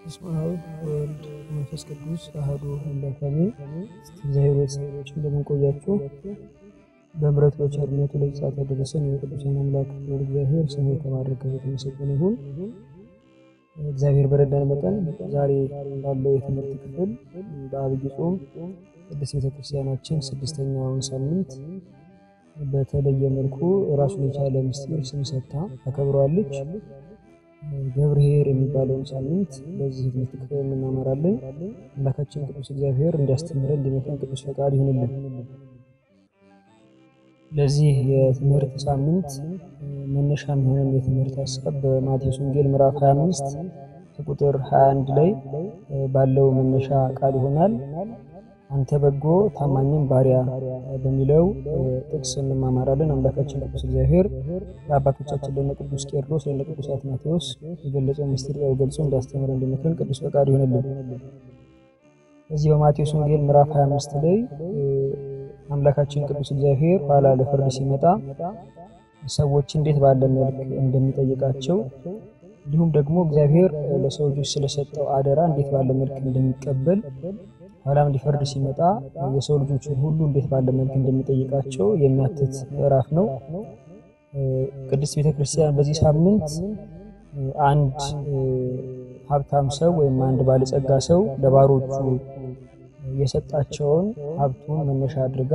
በስመ አብ ወወልድ ወመንፈስ ቅዱስ አሐዱ አምላክ አሜን። እግዚአብሔር እንደምን ቆያችሁ? በምሕረቱ በቸርነቱ ለዚህ ሰዓት ያደረሰን የቅዱሳን አምላክ እግዚአብሔር ስሙ የተባረከ የተመሰገነ ይሁን። እግዚአብሔር በረዳን መጠን ዛሬ ባለው የትምህርት ክፍል በዐቢይ ጾም ቅድስት ቤተክርስቲያናችን ስድስተኛውን ሳምንት በተለየ መልኩ ራሱን የቻለ ምስጢር ስም ሰጥታ ታከብረዋለች። ገብርኄር የሚባለውን ሳምንት በዚህ ትምህርት ክፍል እንማማራለን። አምላካችን ቅዱስ እግዚአብሔር እንዲያስተምረን እንዲመክረን ቅዱስ ፈቃድ ይሁንልን። ለዚህ የትምህርት ሳምንት መነሻ የሚሆነን የትምህርት ሐሳብ በማቴዎስ ወንጌል ምዕራፍ 25 ቁጥር 21 ላይ ባለው መነሻ ቃል ይሆናል። አንተ በጎ ታማኝም ባሪያ በሚለው ጥቅስ እንማማራለን። አምላካችን ቅዱስ እግዚአብሔር ለአባቶቻችን ለነ ቅዱስ ቄርሎስ ለነ ቅዱስ አትናቴዎስ የገለጸው ምስጢር ገልጾ እንዲያስተምረን እንዲመክረን ቅዱስ ፈቃድ ይሁንልን። በዚህ በማቴዎስ ወንጌል ምዕራፍ 25 ላይ አምላካችን ቅዱስ እግዚአብሔር ኋላ ለፍርድ ሲመጣ ሰዎች እንዴት ባለ መልክ እንደሚጠይቃቸው እንዲሁም ደግሞ እግዚአብሔር ለሰው ልጆች ስለሰጠው አደራ እንዴት ባለ መልክ እንደሚቀበል ኋላም ሊፈርድ ሲመጣ የሰው ልጆችን ሁሉ እንዴት ባለ መልክ እንደሚጠይቃቸው የሚያትት ምዕራፍ ነው። ቅድስት ቤተክርስቲያን በዚህ ሳምንት አንድ ሀብታም ሰው ወይም አንድ ባለጸጋ ሰው ለባሮቹ የሰጣቸውን ሀብቱን መነሻ አድርጋ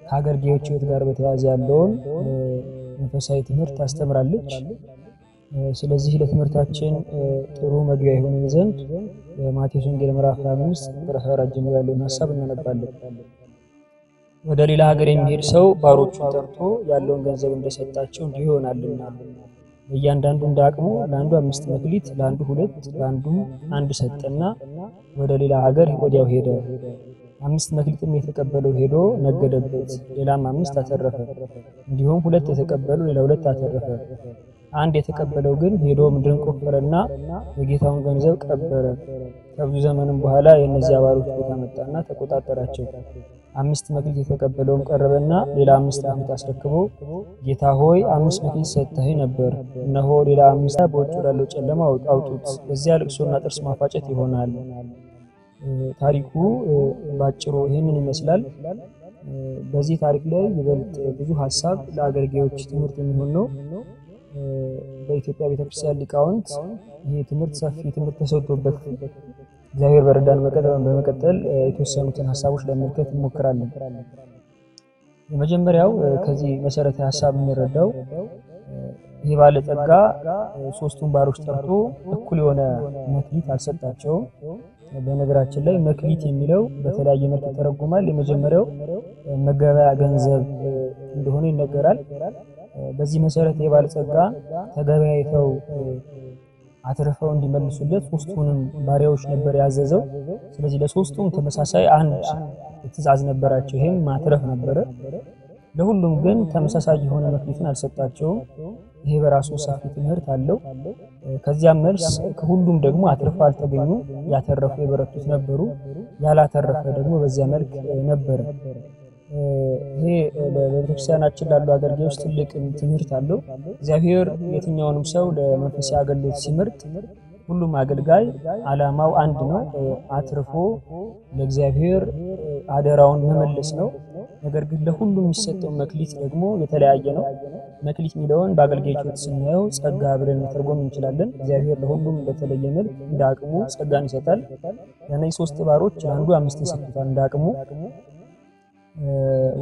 ከአገልጋዮች ሕይወት ጋር በተያያዘ ያለውን መንፈሳዊ ትምህርት ታስተምራለች። ስለዚህ ለትምህርታችን ጥሩ መግቢያ ይሆን ዘንድ በማቴዎስ ወንጌል ምዕራፍ 25 ቁጥር 14 ጀምሮ ያለውን ሐሳብ እናነባለን። ወደ ሌላ ሀገር የሚሄድ ሰው ባሮቹን ጠርቶ ያለውን ገንዘብ እንደሰጣቸው እንዲሁ ይሆናልና እያንዳንዱ እንዳቅሙ ለአንዱ 5 መክሊት፣ ለአንዱ 2፣ ለአንዱ 1 ሰጠና ወደ ሌላ ሀገር ወዲያው ሄደ። 5 መክሊትም የተቀበለው ሄዶ ነገደበት፣ ሌላም 5 አተረፈ። እንዲሁም 2 የተቀበለው ሌላ 2 አተረፈ። አንድ የተቀበለው ግን ሄዶ ምድርን ቆፈረና የጌታውን ገንዘብ ቀበረ። ከብዙ ዘመንም በኋላ የእነዚያ ባሮች ጌታ መጣና ተቆጣጠራቸው። 5 መክሊት የተቀበለውም ቀረበና ሌላ 5 መክሊት አስረክቦ ጌታ ሆይ 5 መክሊት ሰጥተኸኝ ነበር፣ እነሆ ሌላ 5 በውጭ ወዳለው ጨለማ አውጡት፣ በዚያ ልቅሶና ጥርስ ማፋጨት ይሆናል። ታሪኩ ባጭሩ ይህንን ይመስላል። በዚህ ታሪክ ላይ ይበልጥ ብዙ ሐሳብ ለአገልጋዮች ትምህርት የሚሆን ነው። በኢትዮጵያ ቤተክርስቲያን ሊቃውንት ይሄ ትምህርት ሰፊ ትምህርት ተሰጥቶበት እግዚአብሔር በረዳን በመቀጠል የተወሰኑትን ሐሳቦች ለመመልከት እንሞክራለን። የመጀመሪያው ከዚህ መሰረታዊ ሐሳብ የምንረዳው ይሄ ባለጸጋ 3ቱን ባሮች ጠርቶ እኩል የሆነ መክሊት አልሰጣቸውም። በነገራችን ላይ መክሊት የሚለው በተለያየ መልክ ይተረጎማል። የመጀመሪያው መገበያ ገንዘብ እንደሆነ ይነገራል። በዚህ መሰረት የባለጸጋ ተገበያይተው አትርፈው እንዲመልሱለት 3ቱንም ባሪያዎች ነበር ያዘዘው። ስለዚህ ለሶስቱም ተመሳሳይ አንድ ትእዛዝ ነበራቸው፣ ይሄም ማትረፍ ነበረ። ለሁሉም ግን ተመሳሳይ የሆነ መክሊትን አልሰጣቸውም። ይሄ በራሱ ሰፊ ትምህርት አለው። ከዚያም መልስ ከሁሉም ደግሞ አትርፈው አልተገኙ። ያተረፉ የበረቱት ነበሩ፣ ያላተረፈ ደግሞ በዚያ መልክ ነበረ። ይሄ ለቤተክርስቲያናችን ላሉ አገልጋዮች ትልቅ ትምህርት አለው። እግዚአብሔር የትኛውንም ሰው ለመንፈሳዊ አገልግሎት ሲመርጥ ሁሉም አገልጋይ ዓላማው አንድ ነው፣ አትርፎ ለእግዚአብሔር አደራውን መመለስ ነው። ነገር ግን ለሁሉም የሚሰጠው መክሊት ደግሞ የተለያየ ነው። መክሊት የሚለውን በአገልጋዮች ስናየው ጸጋ ብለን መተርጎም እንችላለን። እግዚአብሔር ለሁሉም በተለየ መልክ እንደ አቅሙ ጸጋን ይሰጣል። ለእነዚህ 3 ባሮች አንዱ 5 ይሰጡታል እንደ አቅሙ።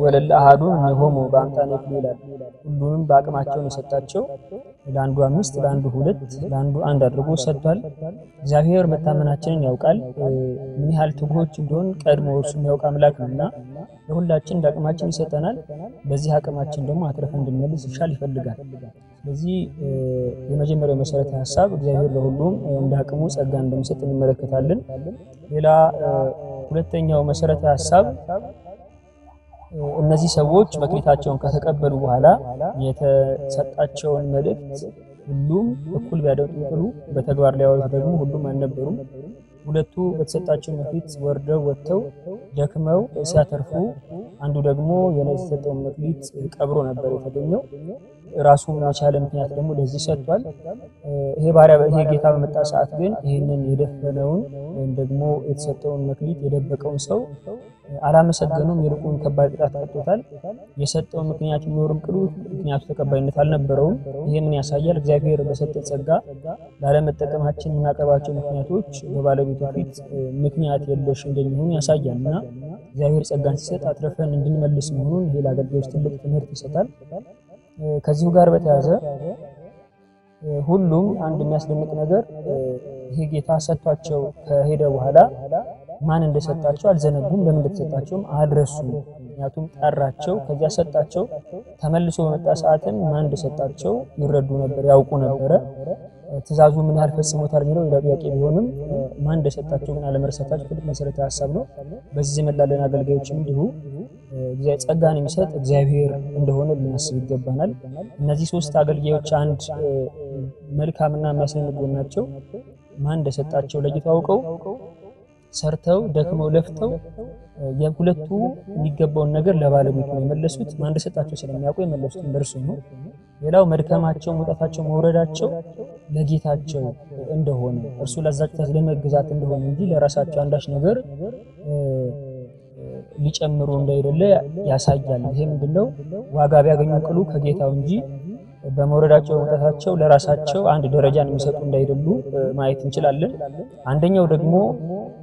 ወለለ አሐዱ እምኔሆሙ በአምጣነ ይክሉ ይላል። ሁሉንም በአቅማቸው የሰጣቸው ለአንዱ 5፣ ለአንዱ 2፣ ለአንዱ 1 አድርጎ ሰጥቷል። እግዚአብሔር መታመናችንን ያውቃል። ምን ያህል ትጉሆች እንደሆን ቀድሞ እርሱ የሚያውቅ አምላክ ነውና ለሁላችን እንደ አቅማችን ይሰጠናል። በዚህ አቅማችን ደግሞ አትረፈን እንድንመልስ ይፈልጋል። ስለዚህ የመጀመሪያው መሰረታዊ ሐሳብ እግዚአብሔር ለሁሉም እንደ አቅሙ ጸጋ እንደሚሰጥ እንመለከታለን። ሌላ ሁለተኛው መሰረታዊ ሐሳብ እነዚህ ሰዎች መክሊታቸውን ከተቀበሉ በኋላ የተሰጣቸውን መልእክት ሁሉም እኩል ቢያደርጉ በተግባር ላይ ያወሩት ደግሞ ሁሉም አልነበሩም። ሁለቱ በተሰጣቸው መክሊት ወርደው ወጥተው ደክመው ሲያተርፉ አንዱ ደግሞ የነሰጠው መክሊት ቀብሮ ነበር የተገኘው ራሱን የቻለ ምክንያት ደግሞ ለዚህ ሰጥቷል ይሄ ባሪያ ይሄ ጌታ በመጣ ሰዓት ግን ይሄንን የደፈነውን ወይም ደግሞ የተሰጠውን መክሊት የደበቀውን ሰው አላመሰገኑም ይልቁን ከባድ ቅጣት ቀጥቶታል የሰጠው ምክንያት ቢኖርም ቅሉ ምክንያቱ ተቀባይነት አልነበረውም ይሄ ምን ያሳያል እግዚአብሔር በሰጠን ጸጋ ላለመጠቀማችን እናቀርባቸው ምክንያቶች በባለቤቱ ፊት ምክንያት የለሽ እንደሚሆኑ ያሳያልና እግዚአብሔር ጸጋን ሲሰጥ አትረፈን እንድንመልስ መሆኑን ይሄ ለአገልጋዮች ትልቅ ትምህርት ይሰጣል ከዚሁ ጋር በተያያዘ ሁሉም አንድ የሚያስደንቅ ነገር ይሄ ጌታ ሰጥቷቸው ከሄደ በኋላ ማን እንደሰጣቸው አልዘነጉም ለምን እንደተሰጣቸውም አልረሱም ምክንያቱም ጠራቸው ከዚያ ሰጣቸው ተመልሶ በመጣ ሰዓትም ማን እንደሰጣቸው ይረዱ ነበር ያውቁ ነበር ትእዛዙ ምን ያህል ፈጽሞታል የሚለው ጥያቄ ቢሆንም ማን እንደሰጣቸው ግን አለመርሳታቸው ትልቅ መሰረታዊ ሐሳብ ነው በዚህ ዘመን ላለን አገልጋዮችም እንዲሁ እግዚአብሔር ጸጋን የሚሰጥ እግዚአብሔር እንደሆነ ልናስብ ይገባናል እነዚህ ሶስት አገልጋዮች አንድ መልካምና የሚያስደንቁ ናቸው ማን እንደሰጣቸው ለጌታ አውቀው ሰርተው ደክመው ለፍተው የሁለቱ የሚገባውን ነገር ለባለቤቱ የመለሱት ማን እንደሰጣቸው ስለሚያውቁ የመለሱት እንደርሱ ነው ሌላው መድከማቸው መውጣታቸው መውረዳቸው ለጌታቸው እንደሆነ እርሱ ለዛጭታ ለመግዛት እንደሆነ እንጂ ለራሳቸው አንዳች ነገር ሊጨምሩ እንዳይደለ ያሳያል ይሄ ምንድነው ዋጋ ቢያገኙ ቅሉ ከጌታው እንጂ በመውረዳቸው መውጣታቸው ለራሳቸው አንድ ደረጃን የሚሰጡ እንዳይደሉ ማየት እንችላለን አንደኛው ደግሞ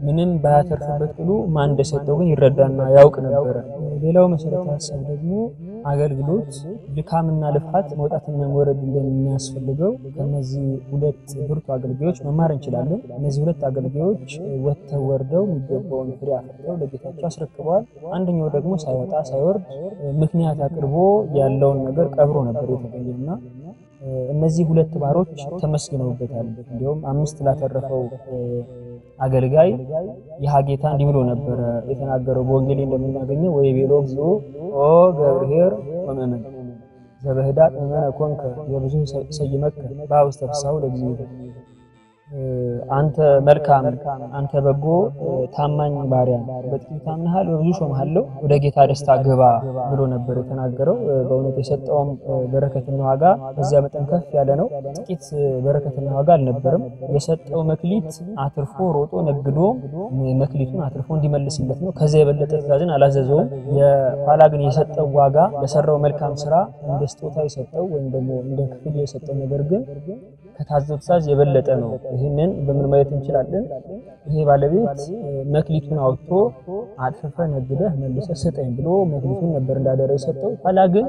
ምንም ባያተርፍበት ቅሉ ማን እንደሰጠው ግን ይረዳና ያውቅ ነበር ሌላው መሰረታዊ ሐሳብ ደግሞ አገልግሎት ድካምና ልፋት መውጣትና መውረድ እንደሚያስፈልገው ከነዚህ ሁለት ብርቱ አገልጋዮች መማር እንችላለን እነዚህ ሁለት አገልጋዮች ወጥተው ወርደው የሚገባውን ፍሬ አፍርተው ለጌታቸው አስረክበዋል አንደኛው ደግሞ ሳይወጣ ሳይወርድ ምክንያት አቅርቦ ያለውን ነገር ቀብሮ ነበር የተገኘውና እነዚህ ሁለት ባሮች ተመስግነውበታል እንዲሁም 5 ላተረፈው አገልጋይ የሃጌታ እንዲህ ብሎ ነበር የተናገረው በወንጌል እንደምናገኘው ወይ ቤሎግዞ ኦ ገብርኄር ወመመን ዘበህዳት መመነ ኮንከ የብዙ ሰይመከ ባውስተፍሳው ለግዚእ አንተ መልካም አንተ በጎ ታማኝ ባሪያ በጥቂት ታምናሃል በብዙ ሾምሃለሁ ወደ ጌታ ደስታ ግባ ብሎ ነበር የተናገረው በእውነት የሰጠውም በረከትና ዋጋ በዚያ መጠን ከፍ ያለ ነው ጥቂት በረከትና ዋጋ አልነበረም የሰጠው መክሊት አትርፎ ሮጦ ነግዶ መክሊቱን አትርፎ እንዲመልስለት ነው ከዚያ የበለጠ ትእዛዝን አላዘዘውም የኋላ ግን የሰጠው ዋጋ ለሰራው መልካም ስራ እንደ ስጦታ የሰጠው ወይም ደግሞ እንደ ክፍያ የሰጠው ነገር ግን ከታዘዘው ትእዛዝ የበለጠ ነው ይሄንን በምን ማየት እንችላለን ይሄ ባለቤት መክሊቱን አውጥቶ አጥፈፈ ነግደህ መልሰህ ስጠኝ ብሎ መክሊቱን ነበር እንዳደረ የሰጠው ኋላ ግን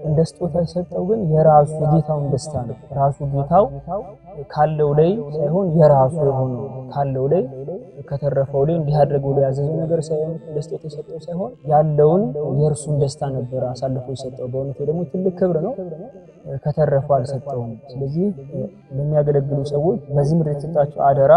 እንደ ስጦታ የሰጠው ግን የራሱ የጌታውን ደስታ ነው ራሱ ጌታው ካለው ላይ ሳይሆን የራሱ የሆነው ካለው ላይ ከተረፈው ላይ እንዲህ አድርገው ያዘዘው ነገር ሳይሆን ለስጦታ የሰጠው ሳይሆን ያለውን የእርሱን ደስታ ነበር አሳልፎ የሰጠው በእውነት ደግሞ ትልቅ ክብር ነው ከተረፈው አልሰጠውም ስለዚህ ለሚያገለግሉ ሰዎች በዚህ ምድር የተሰጣቸው አደራ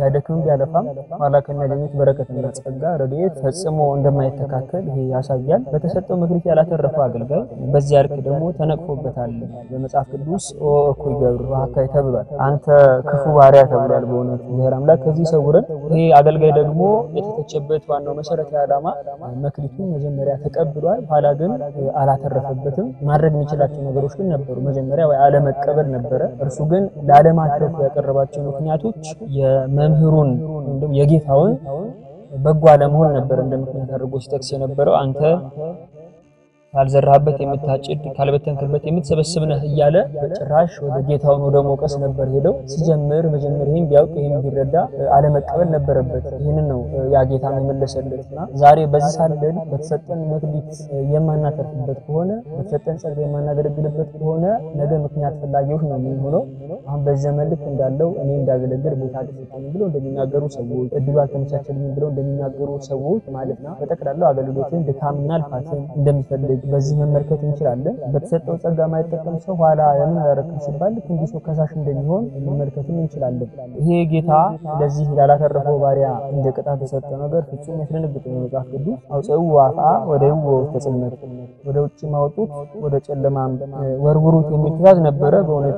ያደክም ቢያለፋም ኋላ ከሚያገኙት በረከትና ጸጋ ረድኤት ፈጽሞ እንደማይተካከል ይሄ ያሳያል በተሰጠው መክሊት ያላተረፈው አገልጋይ በዚያ ልክ ደግሞ ተነቅፎበታል በመጽሐፍ ቅዱስ ኦ እኩይ ገብር ወሐካይ ተብሏል አንተ ክፉ ባሪያ ተብሏል በእውነት እግዚአብሔር አምላክ ከዚህ ሰውረን ይሄ አገልጋይ ደግሞ የተተቸበት ዋናው መሰረታዊ ዓላማ መክሊቱን መጀመሪያ ተቀብሏል ኋላ ግን አላተረፈበትም ማድረግ የሚችላቸው ነገሮች ግን ነበሩ መጀመሪያ ወይ አለመቀበል ነበር እርሱ ግን ላለማትረፍ ያቀረባቸው ምክንያቶች የመምህሩን እንደም የጌታውን በጎ አለመሆን ነበር እንደምክንያት አድርጎ ሲጠቅስ የነበረው አንተ ካልዘራህበት የምታጭድ ካልበተንክበት የምትሰበስብ ነህ እያለ በጭራሽ ወደ ጌታው ወደ ሞቀስ ነበር ሄደው ሲጀምር መጀመሪያ ይሄን ቢያውቅ ይሄን ቢረዳ አለመቀበል ነበረበት ይሄንን ነው ያ ጌታ መመለሰለትና ዛሬ በዚህ ሳለን በተሰጠን መክሊት የማናተርፍበት ከሆነ በተሰጠን ጸጋ የማናገለግልበት ከሆነ ነገ ምክንያት ፈላጊዎች ነው የሚሆነው አሁን በዘመን ልክ እንዳለው እኔ እንዳገለግል ቦታ ተሰጠኝ ብለው እንደሚናገሩ ሰዎች እድሉ አልተመቻቸልኝም ብለው እንደሚናገሩ ሰዎች ማለት ነው በተከታተለው አገልግሎትን ድካምና ልፋትን እንደሚፈልግ በዚህ መመልከት እንችላለን በተሰጠው ጸጋ ማይጠቀም ሰው ኋላ የምን አረከም ሲባል እንዲህ ሰው ከሳሽ እንደሚሆን መመልከት እንችላለን ይሄ ጌታ ለዚህ ያላተረፈው ባሪያ እንደ ቅጣት ተሰጠው ነገር ፍጹም ያስደነግጥ ነው መጽሐፍ ቅዱስ አውጽኡ አፋ ወደው ተጽመት ወደ ውጭ ማውጡት ወደ ጨለማም ወርውሩት የሚል ትእዛዝ ነበረ በእውነት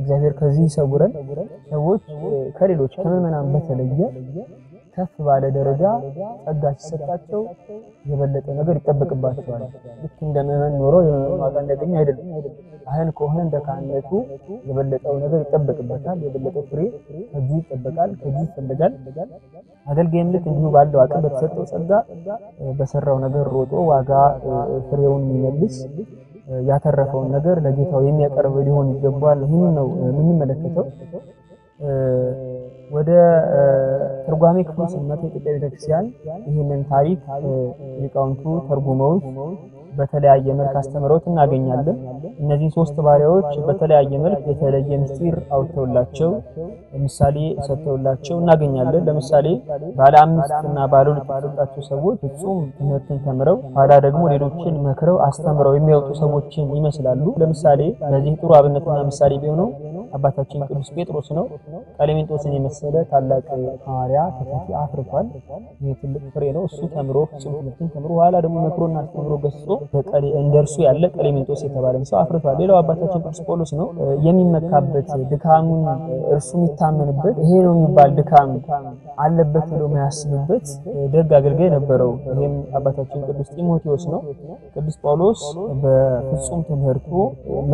እግዚአብሔር ከዚህ ሰውረን ሰዎች ከሌሎች ከመመናን በተለየ ከፍ ባለ ደረጃ ጸጋ ሲሰጣቸው የበለጠ ነገር ይጠበቅባቸዋል። ልክ እንደመመን ኖሮ የዋጋ እንደገኝ አይደለም። ካህን ከሆነ እንደ ካህነቱ የበለጠው ነገር ይጠበቅበታል። የበለጠው ፍሬ ከዚህ ይጠበቃል፣ ከዚህ ይፈልጋል። አገልጋይም ልክ እንዲሁ ባለው አቅም በተሰጠው ጸጋ በሰራው ነገር ሮጦ ዋጋ ፍሬውን የሚመልስ ያተረፈውን ነገር ለጌታው የሚያቀርብ ሊሆን ይገባል። ይህን ነው የምንመለከተው። ወደ ትርጓሜ ክፍል ስንመጣ የኢትዮጵያ ቤተክርስቲያን ይህንን ታሪክ ሊቃውንቱ ተርጉመውት በተለያየ መልክ አስተምረውት እናገኛለን። እነዚህ ሶስት ባሪያዎች በተለያየ መልክ የተለየ ምስጢር አውጥተውላቸው ምሳሌ ሰጥተውላቸው እናገኛለን። ለምሳሌ ባለ 5 እና ባለ 2 የተሰጣቸው ሰዎች ፍጹም ትምህርትን ተምረው ኋላ ደግሞ ሌሎችን መክረው አስተምረው የሚያወጡ ሰዎችን ይመስላሉ። ለምሳሌ ለዚህ ጥሩ አብነትና ምሳሌ ቢሆነው አባታችን ቅዱስ ጴጥሮስ ነው። ቀሌምንጦስን የመሰለ ታላቅ ሐዋርያ ተተኪ አፍርቷል። ይህ ትልቅ ፍሬ ነው። እሱ ተምሮ ፍጹም ትምህርትን ተምሮ ኋላ ደግሞ መክሮና አስተምሮ ገስጾ እንደርሱ ያለ ቀሌምንጦስ የተባለን ሰው አፍርቷል። ሌላው አባታችን ቅዱስ ጳውሎስ ነው። የሚመካበት ድካሙን እርሱ የሚታመንበት ይሄ ነው የሚባል ድካም አለበት ብሎ የሚያስብበት ደግ አገልጋይ ነበረው። ይሄም አባታችን ቅዱስ ጢሞቴዎስ ነው። ቅዱስ ጳውሎስ በፍጹም ትምህርቱ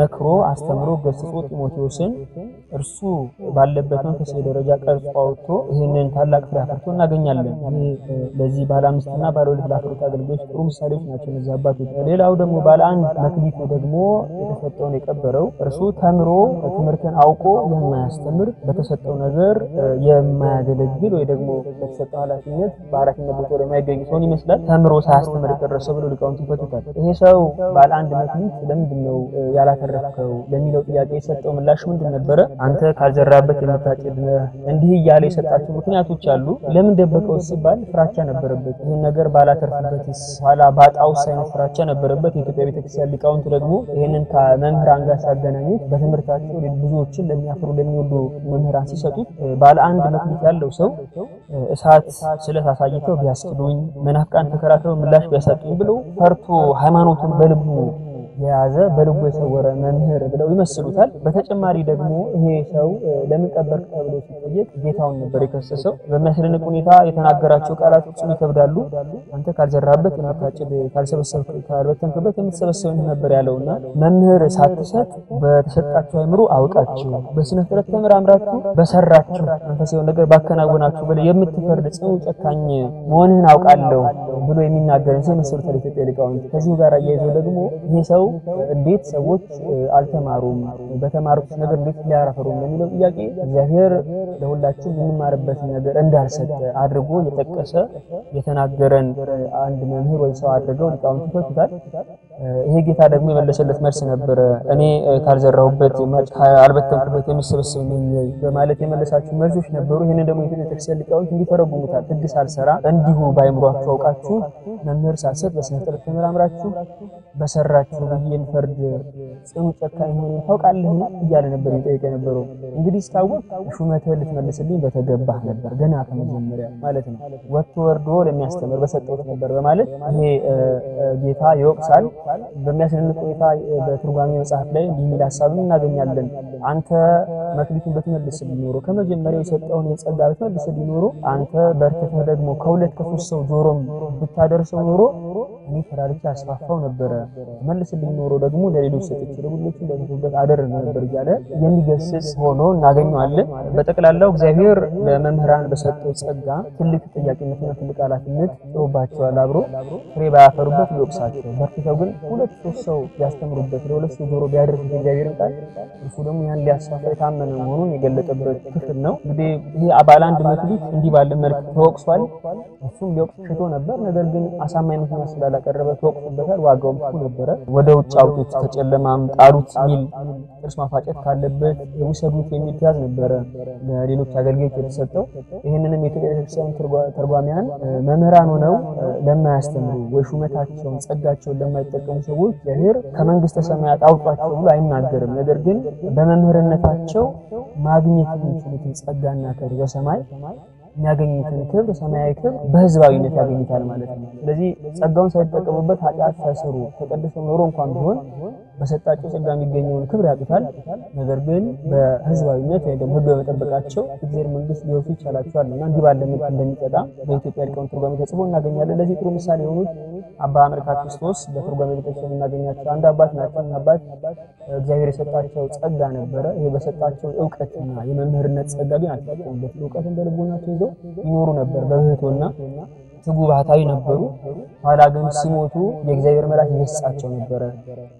መክሮ አስተምሮ ገስጾ ጢሞቴዎስን እርሱ ባለበት መንፈሳዊ ደረጃ ቀርጾ አውጥቶ ይሄንን ታላቅ ፍሬ አፍርቶ እናገኛለን። ለዚህ ባለ 5 እና ባለ 2 ላፍሩት አገልጋዮች ጥሩ ምሳሌዎች ናቸው እነዚህ አባቶች። ሌላው ደግሞ ባለ 1 መክሊቱ ደግሞ የተሰጠውን የቀበረው እርሱ ተምሮ ትምህርትን አውቆ የማያስተምር በተሰጠው ነገር የማያገለግል ወይ ደግሞ በተሰጠው ኃላፊነት በኃላፊነት ቦታ ላይ የማይገኝ ሰው ይመስላል። ተምሮ ሳያስተምር የቀረሰ ብሎ ሊቃውንቱ ይፈቱታል። ይሄ ሰው ባለ 1 መክሊት ለምንድነው ያላተረፈው ለሚለው ጥያቄ የሰጠው ምላሽ ምንድን ነበረ? አንተ ካልዘራበት የምታጭድ ነህ። እንዲህ እያለ የሰጣቸው ምክንያቶች አሉ። ለምን ደበቀው ሲባል ፍራቻ ነበረበት። ይሄን ነገር ባላተርፍበትስ ኋላ ባጣውስ አይነት ፍራቻ ነበረበት። የኢትዮጵያ ቤተክርስቲያን ሊቃውንት ደግሞ ይሄንን ከመምህራን ጋር ሲያገናኙት በትምህርታቸው ብዙዎችን ለሚያፍሩ ለሚወዱ መምህራን ሲሰጡት ባለ 1 መክሊት ያለው ሰው እሳት ስለት አሳይተው ቢያስክዱኝ መናፍቃን ተከራክረው ምላሽ ቢያሰጡኝ ብለው ፈርቶ ሃይማኖቱን በልቡ የያዘ በልቡ የሰወረ መምህር ብለው ይመስሉታል። በተጨማሪ ደግሞ ይሄ ሰው ለምን ቀበርክ ተብሎ ሲጠየቅ ጌታውን ነበር የከሰሰው። በሚያስደንቅ ሁኔታ የተናገራቸው ቃላት ፍጹም ይከብዳሉ። አንተ ካልዘራበት የምታጭድ ካልበተንክበት የምትሰበስብ ነበር ያለውና መምህር ሳትሰጥ በተሰጣቸው አይምሮ አውቃችሁ በስነ ፍጥረት ተመራምራችሁ በሰራችሁ መንፈሳዊ ነገር ባከናወናችሁ ብለ የምትፈርድ ጽኑ ጨካኝ መሆንህን አውቃለሁ ብሎ የሚናገርን ሰው መስሉታል ኢትዮጵያ ሊቃውንት። ከዚህ ጋር አያይዞ ደግሞ ይሄ ሰው እንዴት ሰዎች አልተማሩም በተማሩት ነገር እንዴት ሊያራፈሩም ለሚለው ጥያቄ እግዚአብሔር ለሁላችን የምንማርበት ነገር እንዳልሰጠ አድርጎ የጠቀሰ የተናገረን አንድ መምህር ወይ ሰው አድርገው ሊቃውንቱ ይፈቱታል። ይሄ ጌታ ደግሞ የመለሰለት መልስ ነበር። እኔ ካልዘራሁበት አልበተንኩበት የምሰበስብ ነኝ በማለት የመለሳቸው መልሶች ነበሩ። ይሄንን ደግሞ የኢትዮጵያ ቤተክርስቲያን ሊቃውንት እንዲተረጉሙታል። ሕግ ሳልሰራ እንዲሁ ባይምሯችሁ አውቃችሁ መምህር ሳልሰጥ በስነ ፍጥረት ተመራምራችሁ በሰራችሁ የሚፈርድ ጽኑ ጨካኝ መሆኑን ታውቃለህ እያለ ነበር ይጠይቅ የነበረው። እንግዲህ ስታወቅ ሹመትህን ልትመልስልኝ በተገባህ ነበር ገና ከመጀመሪያ ማለት ነው። ወጥቶ ወርዶ ለሚያስተምር በሰጠሁት ነበር በማለት ይሄ ጌታ ይወቅሳል። በሚያስደንቅ ሁኔታ በትርጓሜ መጽሐፍ ላይ የሚል ሐሳብን እናገኛለን። አንተ መክሊቱን በትመልስልኝ ኖሮ ከመጀመሪያው የሰጠውን የጸጋ በትመልስልኝ ኖሮ አንተ በርትተህ ደግሞ ከ2 ከ3 ሰው ጆሮም ብታደርሰው ኖሮ እኔ ተራርቼ አስፋፋው ነበር። መልስልኝ ኖሮ ደግሞ ለሌሎች ሰጥቼ ለሁሉም እንደተፈበት አደረገ ነበር እያለ የሚገስጽ ሆኖ እናገኘዋለን። በጠቅላላው እግዚአብሔር ለመምህራን በሰጠው ጸጋ ትልቅ ጥያቄነትና ትልቅ ኃላፊነት ጥሮባቸዋል። አብሮ ፍሬ ባያፈሩበት ይወቅሳቸው። በርትተው ግን 2-3 ሰው ያስተምሩበት ለ2 ሰው ጆሮ ቢያደርስ እግዚአብሔር ቃል እሱ ደግሞ ያን ሊያስፋፋ የታመነ መሆኑን የገለጠበት ክፍል ነው። እንግዲህ ይሄ ባለ 1 መክሊት እንዲህ ባለ መልክ ተወቅሷል። እሱም ሊወቅስ ሽቶ ነበር። ነገር ግን አሳማኝ ምክንያት ስላላቀረበ ተወቅሶበታል። ዋጋውም እሱ ነበረ። ወደ ውጭ አውጡት ከጨለማም ጣሉት ሚል ጥርስ ማፋጨት ካለበት የውሰዱት የሚል ትእዛዝ ነበረ ለሌሎች አገልጋዮች የተሰጠው። ይሄንንም የኢትዮጵያ ቤተክርስቲያን ተርጓሚያን መምህራን ሆነው ለማያስተምሩ ወይ ሹመታቸውን ጸጋቸውን ለማይጠቀሙ ሰዎች እግዚአብሔር ከመንግስተ ሰማያት አውጧቸው ብሎ አይናገርም። ነገር ግን በመምህርነታቸው ማግኘት የሚችሉትን ጸጋና ክብር በሰማይ የሚያገኙትን ክብር ሰማያዊ ክብር በህዝባዊነት ያገኙታል ማለት ነው። ስለዚህ ጸጋውን ሳይጠቀሙበት ኃጢአት ሳይሰሩ ተቀድሰው ኖሮ እንኳን ቢሆን በሰጣቸው ጸጋ የሚገኘውን ክብር ያጡታል። ነገር ግን በህዝባዊነት ወይ ደግሞ ህግ በመጠበቃቸው እግዚአብሔር መንግስት ሊወርሱ ይቻላቸዋልና እንዲህ ባለ መልክ እንደሚጠጣ በኢትዮጵያ ሊቃውንት ትርጓሜ ተጽፎ እናገኛለን። ለዚህ ጥሩ ምሳሌ የሆኑት አባ አመርካ ክርስቶስ በትርጓሜ ቤተክርስቲያን እናገኛቸው አንድ አባት ናቸው። አባት እግዚአብሔር የሰጣቸው ጸጋ ነበረ። ይሄ በሰጣቸው ዕውቀትና የመምህርነት ጸጋ ግን አልተጠቀሙበት። ዕውቀትን በልቦናቸው ይዘው ይኖሩ ነበር በብህቶና ትጉ ባህታዊ ነበሩ። ኋላ ግን ሲሞቱ የእግዚአብሔር መልአክ ይገስጻቸው ነበር።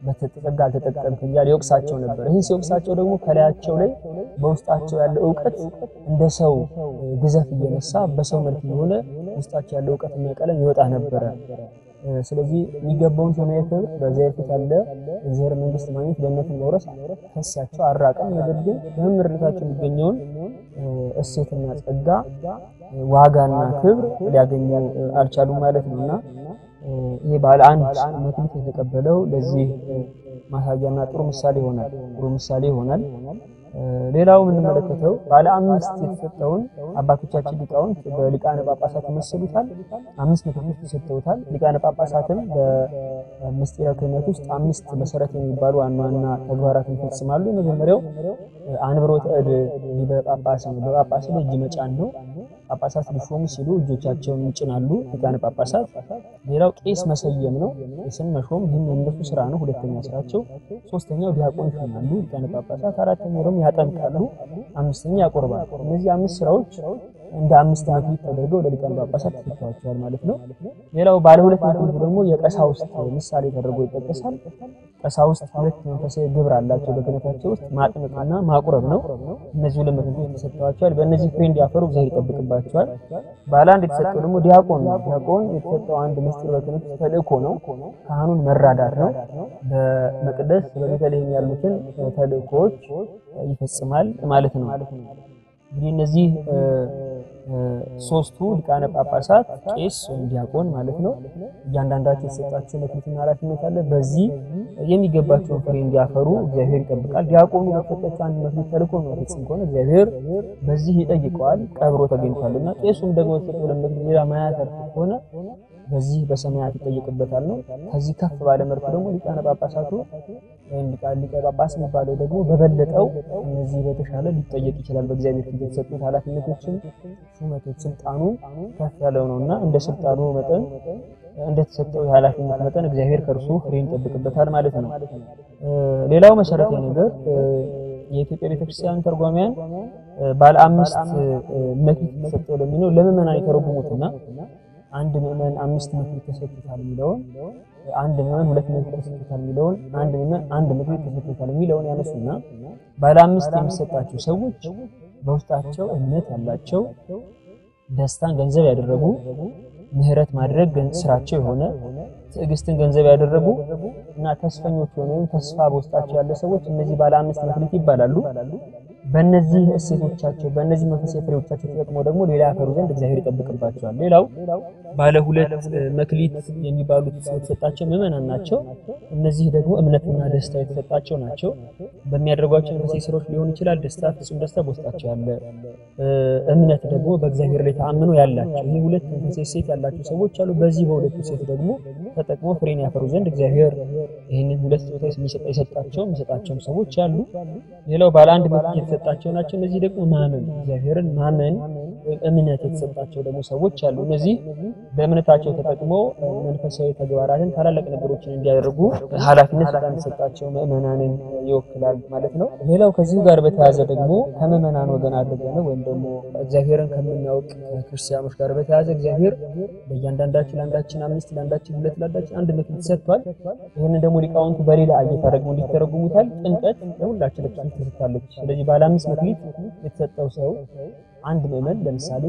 በተጠጋ አልተጠቀምክም እያለ ይወቅሳቸው ነበር። ይሄ ሲወቅሳቸው ደግሞ ከላያቸው ላይ በውስጣቸው ያለ ዕውቀት እንደ ሰው ግዘፍ እየነሳ በሰው መልክ የሆነ ውስጣቸው ያለ ዕውቀትና ቀለም ይወጣ ነበር። ስለዚህ የሚገባውን ሰማያዊ ክብር በእግዚአብሔር ፊት ያለ እግዚአብሔር መንግስት ማግኘት ገነትን መውረስ ከሳቸው አራቀም። ነገር ግን በመምህርነታቸው የሚገኘውን እሴትና ጸጋ ዋጋና ክብር ሊያገኙ አልቻሉም ማለት ነውና ይሄ ባለ አንድ መክሊት የተቀበለው ለዚህ ማሳያና ጥሩ ምሳሌ ይሆናል። ሌላው የምንመለከተው ባለ አምስት የተሰጠውን አባቶቻችን ሊቃውንት በሊቃነ ጳጳሳት ይመስሉታል። አምስት መክሊት ተሰጥተውታል። ሊቃነ ጳጳሳትም በምስጢረ ክህነት ውስጥ አምስት መሰረት የሚባሉ ዋና ተግባራትን ይፈጽማሉ። የመጀመሪያው አንብሮተ እድ በጳጳስ ነው። በጳጳስ ላይ እጅ መጫን ነው። ጳጳሳት ሊሾሙ ሲሉ እጆቻቸውን ይጭናሉ ሊቃነ ጳጳሳት። ሌላው ቄስ መሰየም ነው። ቄስን መሾም ይህም የእነሱ ስራ ነው፣ ሁለተኛ ስራቸው። ሶስተኛው ዲያቆን ይሾማሉ ሊቃነ ጳጳሳት። አራተኛው ደግሞ ያጠምቃሉ። አምስተኛ ያቆርባሉ። እነዚህ አምስት ስራዎች እንደ አምስት መክሊት ተደርገው ለሊቃነ ጳጳሳት ተሰጥቷቸዋል ማለት ነው። ሌላው ባለ ሁለት መክሊት ደግሞ የቀሳውስት ምሳሌ ተደርጎ ይጠቀሳል። ቀሳውስት ሁለት መንፈሳዊ ግብር አላቸው በክህነታቸው ውስጥ ማጥመቅና ማቁረብ ነው። እነዚህ ሁለት መክሊቶች ተሰጥተዋቸዋል። በእነዚህ ፍሬ እንዲያፈሩ እግዚአብሔር ይጠብቅባቸዋል። ባለ አንድ የተሰጠው ደግሞ ዲያቆን ነው። ዲያቆን የተሰጠው አንድ ምስጢር በክህነት ተልእኮ ነው። ካህኑን መራዳት ነው። በመቅደስ በቤተልሔም ያሉትን ተልእኮዎች ይፈጽማል ማለት ነው። እንግዲህ እነዚህ ሶስቱ ሊቃነ ጳጳሳት ቄስ ወይም ዲያቆን ማለት ነው እያንዳንዳቸው የተሰጣቸው መክሊትና ኃላፊነት አለ። በዚህ የሚገባቸውን ፍሬ እንዲያፈሩ እግዚአብሔር ይጠብቃል። ዲያቆኑ በተሰጣቸው አንድ መክሊት ተልእኮ ነው ፍጹም ከሆነ እግዚአብሔር በዚህ ይጠይቀዋል፣ ቀብሮ ተገኝቷልና። ቄሱም ደግሞ የተሰጠው ለመክሊት ሌላ ማያተርፍ ከሆነ በዚህ በሰማያት ይጠይቅበታል ነው። ከዚህ ከፍ ባለ መልኩ ደግሞ ሊቃነ ጳጳሳቱ ወይም ሊቀ ጳጳስ የሚባለው ደግሞ በበለጠው እነዚህ በተሻለ ሊጠየቅ ይችላል። በእግዚአብሔር ፊት የተሰጡት ኃላፊነቶችን ሹመቶች ስልጣኑ ከፍ ያለው ነውና እንደ ስልጣኑ መጠን እንደተሰጠው የኃላፊነት መጠን እግዚአብሔር ከርሱ ፍሬን ይጠብቅበታል ማለት ነው። ሌላው መሰረታዊ ነገር የኢትዮጵያ ቤተክርስቲያን ተርጓሚያን ባለ አምስት መክሊት ተሰጥተው ለሚለው ለምእመናን የተረጉሙትና አንድ ምእመን አምስት መክሊት ተሰጥቷል የሚለውን አንድ ምእመን ሁለት መክሊት ተሰጥቷል የሚለውን አንድ ምእመን አንድ መክሊት ተሰጥቷል የሚለውን ያነሱና ባለ አምስት የሚሰጣቸው ሰዎች በውስጣቸው እምነት ያላቸው ደስታን ገንዘብ ያደረጉ ምህረት ማድረግ ስራቸው የሆነ ትዕግስትን ገንዘብ ያደረጉ እና ተስፈኞች ሆነው ተስፋ በውስጣቸው ያለ ሰዎች እነዚህ ባለ አምስት መክሊት ይባላሉ። በእነዚህ እሴቶቻቸው በእነዚህ መንፈሳዊ ፍሬዎቻቸው ተጠቅመው ደግሞ ሌላ ያፈሩ ዘንድ እግዚአብሔር ይጠብቅባቸዋል። ሌላው ባለ ሁለት መክሊት የሚባሉት የተሰጣቸው ምእመናን ናቸው። እነዚህ ደግሞ እምነትና ደስታ የተሰጣቸው ናቸው። በሚያደርጓቸው መንፈሳዊ ስራዎች ሊሆን ይችላል ደስታ፣ ፍጹም ደስታ በውስጣቸው ያለ፣ እምነት ደግሞ በእግዚአብሔር ላይ ተአምኖ ያላቸው ይሄ ሁለት መንፈሳዊ እሴት ያላቸው ሰዎች አሉ። በዚህ በሁለቱ እሴት ደግሞ ተጠቅመው ፍሬን ያፈሩ ዘንድ እግዚአብሔር ይህንን ሁለት ስጦታ የሚሰጣቸው ሰዎች አሉ። ሌላው ባለ አንድ መክሊት የተሰጣቸው ናቸው። እነዚህ ደግሞ ማመን እግዚአብሔርን ማመን ወይም እምነት የተሰጣቸው ደግሞ ሰዎች አሉ። እነዚህ በእምነታቸው ተጠቅመው መንፈሳዊ ተግባራትን ታላላቅ ነገሮችን እንዲያደርጉ ኃላፊነት የተሰጣቸው ምእመናንን ይወክላል ማለት ነው። ሌላው ከዚሁ ጋር በተያያዘ ደግሞ ከምእመናን ወገን አድርገን ወይም ደግሞ እግዚአብሔርን ከምናውቅ ክርስቲያኖች ጋር በተያያዘ እግዚአብሔር ለእያንዳንዳችን ለአንዳችን አምስት ለአንዳችን ሁለት ለአንዳችን አንድ መክሊት ሰጥቷል። ይህንን ደግሞ ሊቃውንቱ በሌላ አየት አድርገው እንዲተረጉሙታል። ጥምቀት ለሁላችን ተሰጥታለች። ስለዚህ ባለ አምስት መክሊት የተሰጠው ሰው አንድ ምእመን ለምሳሌ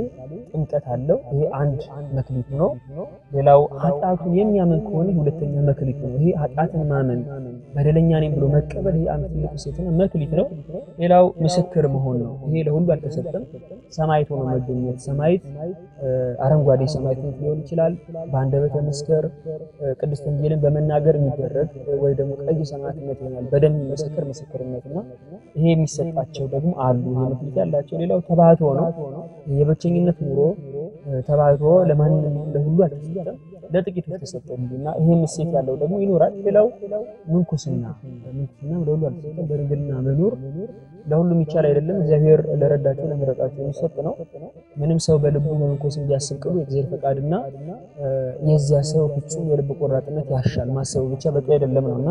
ጥምቀት አለው። ይሄ አንድ መክሊት ነው። ሌላው ኃጢአቱን የሚያምን ከሆነ ሁለተኛ መክሊት ነው። ይሄ ኃጢአትን ማመን በደለኛ ነኝ ብሎ መቀበል ይሄ አንድ ትልቅ ሴትና መክሊት ነው። ሌላው ምስክር መሆን ነው። ይሄ ለሁሉ አልተሰጠም። ሰማዕት ሆኖ መገኘት ሰማዕት አረንጓዴ ሰማዕትነት ሊሆን ይችላል። በአንደበተ መስከር ቅድስት ወንጌልን በመናገር የሚደረግ ወይ ደግሞ ቀይ ሰማዕትነት ይሆናል። በደም የሚመሰክር ምስክርነትና ይሄ የሚሰጣቸው ደግሞ አሉ። ይሄ መክሊት ያላቸው። ሌላው ተባህቶ ነው። የብቸኝነት ኑሮ ተባህቶ ለማንም ለሁሉ አልተሰጠም። ለጥቂት ተሰጠው እንጂና ይሄም እሴት ያለው ደግሞ ይኖራል። ሌላው ምንኩስና ለሁሉ አልተሰጠም። በድንግልና መኖር ለሁሉም ይቻል አይደለም። እግዚአብሔር ለረዳቸው ለመረጣቸው የሚሰጥ ነው። ምንም ሰው በልቡ መንኩስ እንዲያስብ ቅሉ የእግዚአብሔር ፈቃድና የዚያ ሰው ፍጹም የልብ ቆራጥነት ያሻል። ማሰቡ ብቻ በቂ አይደለም ነውና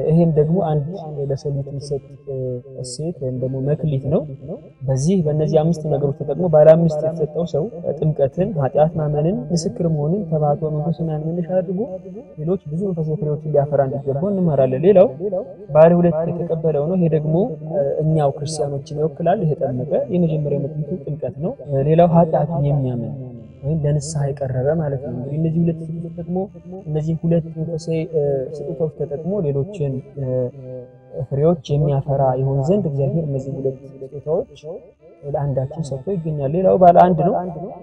ይሄም ደግሞ አንድ ለሰው ልጅ የሚሰጥ እሴት ወይም ደግሞ መክሊት ነው። በእነዚህ አምስት ነገሮች ተጠቅሞ ባለ አምስት የተሰጠው ሰው ጥምቀትን፣ ኃጢአት ማመንን፣ ምስክር መሆንን፣ ተባቶ መንኩስናን መነሻ አድርጎ ሌሎች ብዙ መንፈሳዊ ፍሬዎችን ሊያፈራ እንዲገባው እንማራለን። ሌላው ባለ ሁለት የተቀበለው ነው። ይሄ ደግሞ እኛው ክርስቲያኖችን ይወክላል። ይሄ ጠመቀ የመጀመሪያው መክሊቱ ጥምቀት ነው። ሌላው ኃጢአቱን የሚያምን ወይም ለንስሐ የቀረበ ማለት ነው። እንግዲህ እነዚህ ሁለት ስጦታዎች ተጠቅሞ እነዚህ ሁለት መንፈሳዊ ስጦታዎች ተጠቅሞ ሌሎችን ፍሬዎች የሚያፈራ ይሆን ዘንድ እግዚአብሔር እነዚህ ሁለት ስጦታዎች ለአንዳችን ሰጥቶ ይገኛል። ሌላው ባለ አንድ ነው።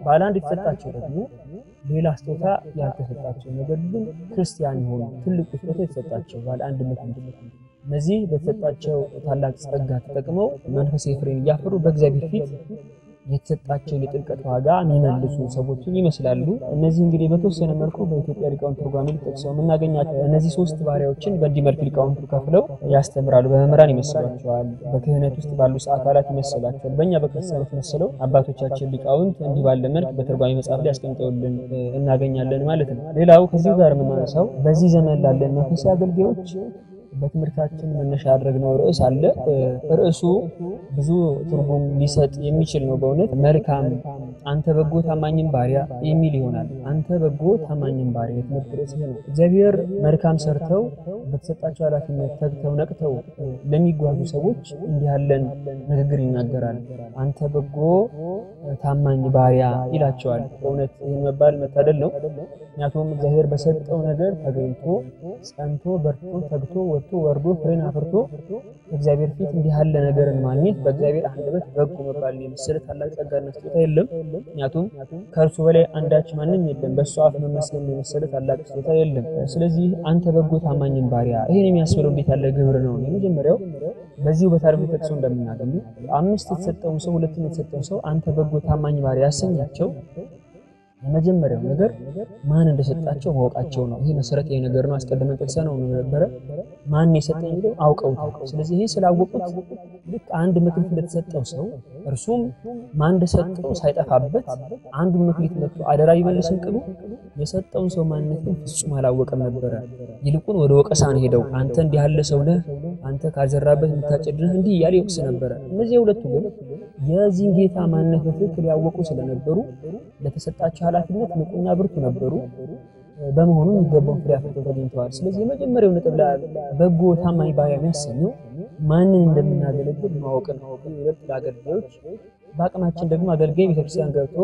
ባለ አንድ የተሰጣቸው ደግሞ ሌላ ስጦታ ያልተሰጣቸው ነገር ግን ክርስቲያን የሆኑ ትልቁ ስጦታ የተሰጣቸው ባለ አንድ መክሊት እነዚህ በተሰጣቸው ታላቅ ጸጋ ተጠቅመው መንፈሳዊ ፍሬን እያፈሩ በእግዚአብሔር ፊት የተሰጣቸው የጥምቀት ዋጋ የሚመልሱ ሰዎችን ይመስላሉ። እነዚህ እንግዲህ በተወሰነ መልኩ በኢትዮጵያ ሊቃውንት ትርጓሜ ተጠቅሰው የምናገኛቸው እነዚህ ሶስት ባህሪያዎችን በእንዲህ መልክ ሊቃውንቱ ከፍለው ያስተምራሉ። በመምህራን ይመስላቸዋል፣ በክህነት ውስጥ ባሉ አካላት ይመስላቸዋል፣ በእኛ በክርስቲያኖች መስለው አባቶቻችን ሊቃውንት እንዲህ ባለ መልክ በትርጓሜ መጽሐፍ ላይ ያስቀምጠውልን እናገኛለን ማለት ነው። ሌላው ከዚህ ጋር የምናነሳው በዚህ ዘመን ላለን መንፈሳዊ አገልጋዮች በትምህርታችን መነሻ ያደረግነው ርዕስ አለ። ርዕሱ ብዙ ትርጉም ሊሰጥ የሚችል ነው። በእውነት መልካም አንተ በጎ ታማኝም ባሪያ የሚል ይሆናል። አንተ በጎ ታማኝም ባሪያ የትምህርት ርዕስ ነው። እግዚአብሔር መልካም ሰርተው በተሰጣቸው ኃላፊነት ተግተው ነቅተው ለሚጓዙ ሰዎች እንዲህ ያለን ንግግር ይናገራል። አንተ በጎ ታማኝ ባሪያ ይላቸዋል። በእውነት ይህን መባል መታደል ነው። ምክንያቱም እግዚአብሔር በሰጠው ነገር ተገኝቶ ጸንቶ በርቶ ተግቶ ወጥቶ ወርዶ ፍሬን አፍርቶ እግዚአብሔር ፊት እንዲህ ያለ ነገርን ማግኘት በእግዚአብሔር አንደበት በጎ መባል የመሰለ ታላቅ ጸጋና ስጦታ የለም። ምክንያቱም ከእርሱ በላይ አንዳች ማንም የለም። በእሱ አፍ መመስገን የመሰለ ታላቅ ስጦታ የለም። ስለዚህ አንተ በጎ ታማኝም ባሪያ ይሄን የሚያስብለው እንዴት ያለ ግብር ነው? የመጀመሪያው በዚሁ በታሪኩ ተጠቅሶ እንደምናገኘው አምስት የተሰጠው ሰው ሁለቱም የተሰጠው ሰው አንተ በጎ ታማኝ ባሪያ ያሰኛቸው የመጀመሪያው ነገር ማን እንደሰጣቸው ማወቃቸው ነው። ይሄ መሰረታዊ ነገር ነው። አስቀድመን ጠቅሰነው ነበር። ማን የሰጠኝ ብለው አውቀውታል። ስለዚህ ይሄ ስላወቁት ልክ አንድ መክሊት እንደተሰጠው ሰው እርሱም ማን እንደሰጠው ሳይጠፋበት አንዱ መክሊት መጥቶ አደራ ይመልስን ቅሉ የሰጠውን ሰው ማንነት ግን ፍጹም አላወቀም ነበር። ይልቁን ወደ ወቀሳን ሄደው አንተ እንዲህ ያለ ሰው ነህ፣ አንተ ካልዘራበት የምታጭድ ነህ እንዲህ እያለ ይወቅስ ነበር። እነዚህ ሁለቱ ግን የዚህ ጌታ ማንነት በትክክል ያወቁ ስለነበሩ ለተሰጣቸው ኃላፊነት ንቁና ብርቱ ነበሩ። በመሆኑ የሚገባውን ፍሬ አፍርተው ተገኝተዋል። ስለዚህ የመጀመሪያው ነጥብ በጎ ታማኝ ባሪያ የሚያሰኘው ማንን እንደምናገለግል ማወቅ ነው። ይበልጥ ለአገልጋዮች በአቅማችን ደግሞ አገልጋይ ቤተክርስቲያን ገብቶ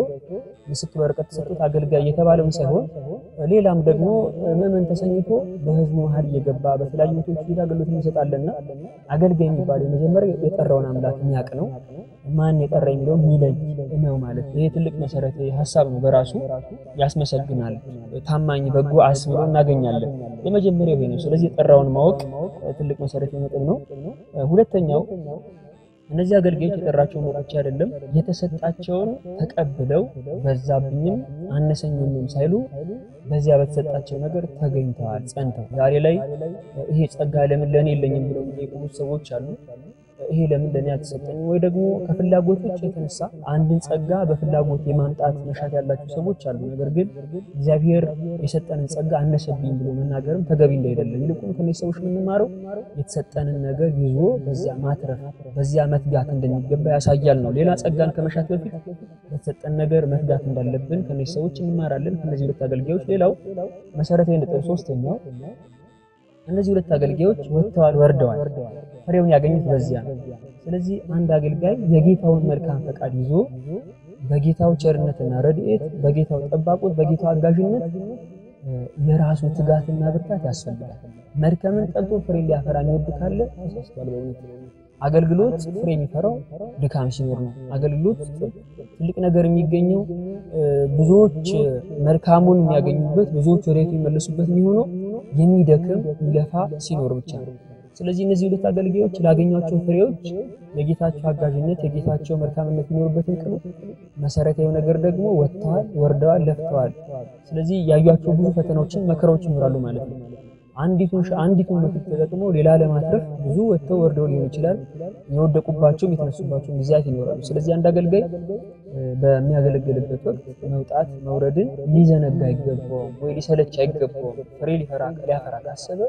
ምስክር ወረቀት ተሰጥቶት አገልጋይ የተባለውን ሳይሆን ሌላም ደግሞ ምዕመን ተሰኝቶ በህዝቡ መሀል እየገባ በተለያዩ ቦታዎች አገልግሎት ይሰጣልና አገልጋይ የሚባለው የመጀመሪያው የጠራውን አምላክ የሚያውቅ ነው። ማን የጠራኝ የሚለው የሚለይ ነው ማለት ይሄ ትልቅ መሰረታዊ ሐሳብ ነው። በራሱ ያስመሰግናል። ታማኝ በጎ አስብሎ እናገኛለን። የመጀመሪያው ይሄ ነው። ስለዚህ የጠራውን ማወቅ ትልቅ መሰረታዊ ነጥብ ነው። ሁለተኛው እነዚህ አገልጋዮች የጠራቸውን ማወቅ ብቻ አይደለም የተሰጣቸውን ተቀብለው በዛብኝም አነሰኝም ሳይሉ በዚያ በተሰጣቸው ነገር ተገኝተዋል፣ ጸንተው ዛሬ ላይ ይሄ ጸጋ ለምን ለኔ የለኝም ብለው የሚጠይቁ ሰዎች አሉ። ይሄ ለምን ለኔ አልተሰጠኝ ወይ ደግሞ ከፍላጎት ብቻ የተነሳ አንድን ጸጋ በፍላጎት የማምጣት መሻት ያላቸው ሰዎች አሉ። ነገር ግን እግዚአብሔር የሰጠንን ጸጋ አነሰብኝ ብሎ መናገርም ተገቢ እንዳይደለም ይልቁን ከነዚህ ሰዎች የምንማረው የተሰጠንን ነገር ይዞ በዚያ ማትረፍ በዚያ መትጋት እንደሚገባ ያሳያል ነው። ሌላ ጸጋን ከመሻት በፊት የተሰጠን ነገር መትጋት እንዳለብን ከነዚህ ሰዎች እንማራለን፣ ከነዚህ ሁለት አገልጋዮች። ሌላው መሰረታዊ ነጥብ ሶስተኛው እነዚህ ሁለት አገልጋዮች ወጥተዋል ወርደዋል፣ ፍሬውን ያገኙት በዚያ። ስለዚህ አንድ አገልጋይ የጌታውን መልካም ፈቃድ ይዞ በጌታው ቸርነትና ረድኤት በጌታው ጠባቆት በጌታው አጋዥነት የራሱ ትጋትና ብርታት ያስፈልጋል። መርከምን ጠልቶ ፍሬ ሊያፈራ የሚወድ ካለ ተሳስቷል። በእውነት አገልግሎት ፍሬ የሚፈራው ድካም ሲኖር ነው። አገልግሎት ትልቅ ነገር የሚገኘው ብዙዎች መልካሙን የሚያገኙበት ብዙዎች ወደ ቤቱ የሚመለሱበት የሚሆነው የሚደክም የሚለፋ ሲኖር ብቻ ነው። ስለዚህ እነዚህ ሁለት አገልጋዮች ላገኟቸው ፍሬዎች የጌታቸው አጋዥነት የጌታቸው መልካምነት ይኖርበትን ቅሉ መሰረታዊ ነገር ደግሞ ወጥተዋል ወርደዋል ለፍተዋል ስለዚህ ያዩአቸው ብዙ ፈተናዎችን መከራዎች ይኖራሉ ማለት ነው አንዲቱን መክሊት ተጠቅሞ ሌላ ለማትረፍ ብዙ ወጥተው ወርደው ሊሆን ይችላል የወደቁባቸው የተነሱባቸው ጊዜያት ይኖራሉ ስለዚህ አንድ አገልጋይ በሚያገለግልበት ወቅት መውጣት መውረድን ሊዘነጋ አይገባው ወይ ሊሰለች አይገባው ፍሬ ሊያፈራ ካሰበ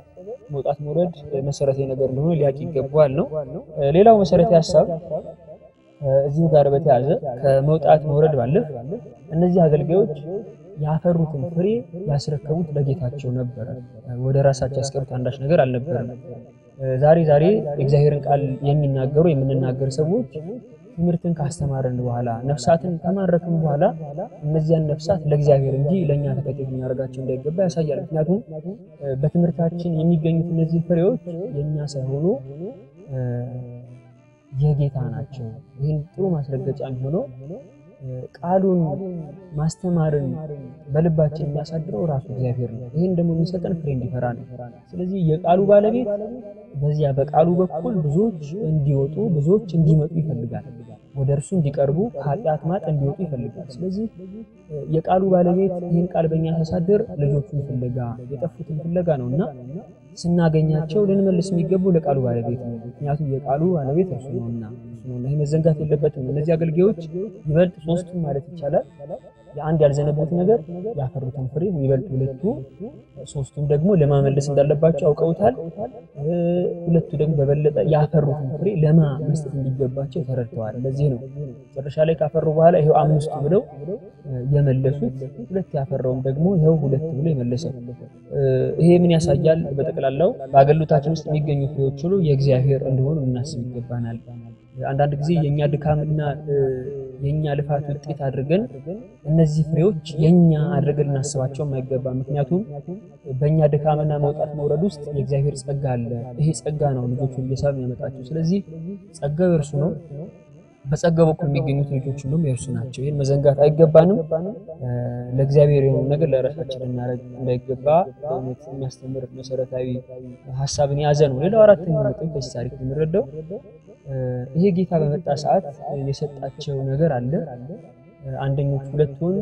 መውጣት መውረድ መሰረታዊ ነገር እንደሆነ ሊያቅ ይገባዋል ነው ሌላው መሰረታዊ ሐሳብ እዚሁ ጋር በተያያዘ ከመውጣት መውረድ ባለፈ እነዚህ አገልጋዮች ያፈሩትን ፍሬ ያስረከቡት ለጌታቸው ነበር ወደ ራሳቸው ያስቀሩት አንዳች ነገር አልነበረም ዛሬ እግዚአብሔርን ቃል የሚናገሩ የምንናገር ሰዎች ትምህርትን ካስተማረን በኋላ ነፍሳትን ከማረክም በኋላ እነዚያን ነፍሳት ለእግዚአብሔር እንጂ ለኛ ተከታይ የሚያደርጋቸው እንዳይገባ ያሳያል ምክንያቱም በትምህርታችን የሚገኙት እነዚህ ፍሬዎች የኛ ሳይሆኑ የጌታ ናቸው ይሄን ጥሩ ማስረገጫ የሚሆነው ቃሉን ማስተማርን በልባችን የሚያሳድረው ራሱ እግዚአብሔር ነው ይሄን ደግሞ የሚሰጠን ፍሬ እንዲፈራ ነው ስለዚህ የቃሉ ባለቤት በዚያ በቃሉ በኩል ብዙዎች እንዲወጡ ብዙዎች እንዲመጡ ይፈልጋል ወደ እርሱ እንዲቀርቡ ኃጢአት ማጥ እንዲወጡ ይፈልጋል ስለዚህ የቃሉ ባለቤት ይሄን ቃል በእኛ ተሳድር ልጆቹን ፍለጋ የጠፉትን ፍለጋ ነውና ስናገኛቸው ልንመልስ የሚገባው ለቃሉ ባለቤት ነው ምክንያቱም የቃሉ ባለቤት እርሱ ነውና ይሄ መዘንጋት የለበትም እነዚህ አገልጋዮች ይበልጥ ሶስቱም ማለት ይቻላል የአንድ ያልዘነቡት ነገር ያፈሩትን ፍሬ ይበልጥ ሁለቱ ሶስቱም ደግሞ ለማመለስ እንዳለባቸው አውቀውታል ሁለቱ ደግሞ በበለጠ ያፈሩትን ፍሬ ለማመስጠት እንዲገባቸው ተረድተዋል ለዚህ ነው ጨርሻ ላይ ካፈሩ በኋላ ይሄው አምስቱ ብለው የመለሱት ሁለት ያፈራውም ደግሞ ይሄው ሁለት ብለው የመለሰው ይሄ ምን ያሳያል በተቀላላው በአገልግሎታችን ውስጥ የሚገኙ ፍሬዎች ሁሉ የእግዚአብሔር እንደሆኑ እናስብ ይገባናል አንዳንድ ጊዜ የኛ ድካምና የኛ ልፋት ውጤት አድርገን እነዚህ ፍሬዎች የኛ አድርገን እናስባቸው የማይገባ ምክንያቱም በእኛ ድካምና መውጣት መውረድ ውስጥ የእግዚአብሔር ጸጋ አለ ይሄ ጸጋ ነው ልጆቹን እየሳብ ያመጣቸው ስለዚህ ጸጋው እርሱ ነው በጸጋው በኩል የሚገኙት ልጆች ሁሉም የእርሱ ናቸው ይሄን መዘንጋት አይገባንም ለእግዚአብሔር የሆነ ነገር ለራሳችን እናረግ እንዳይገባ በእውነት የሚያስተምር መሰረታዊ ሐሳብን ያዘ ነው ሌላው አራተኛው ነጥብ በዚህ ታሪክ የምንረዳው ይሄ ጌታ በመጣ ሰዓት የሰጣቸው ነገር አለ አንደኞቹ ሁለቱን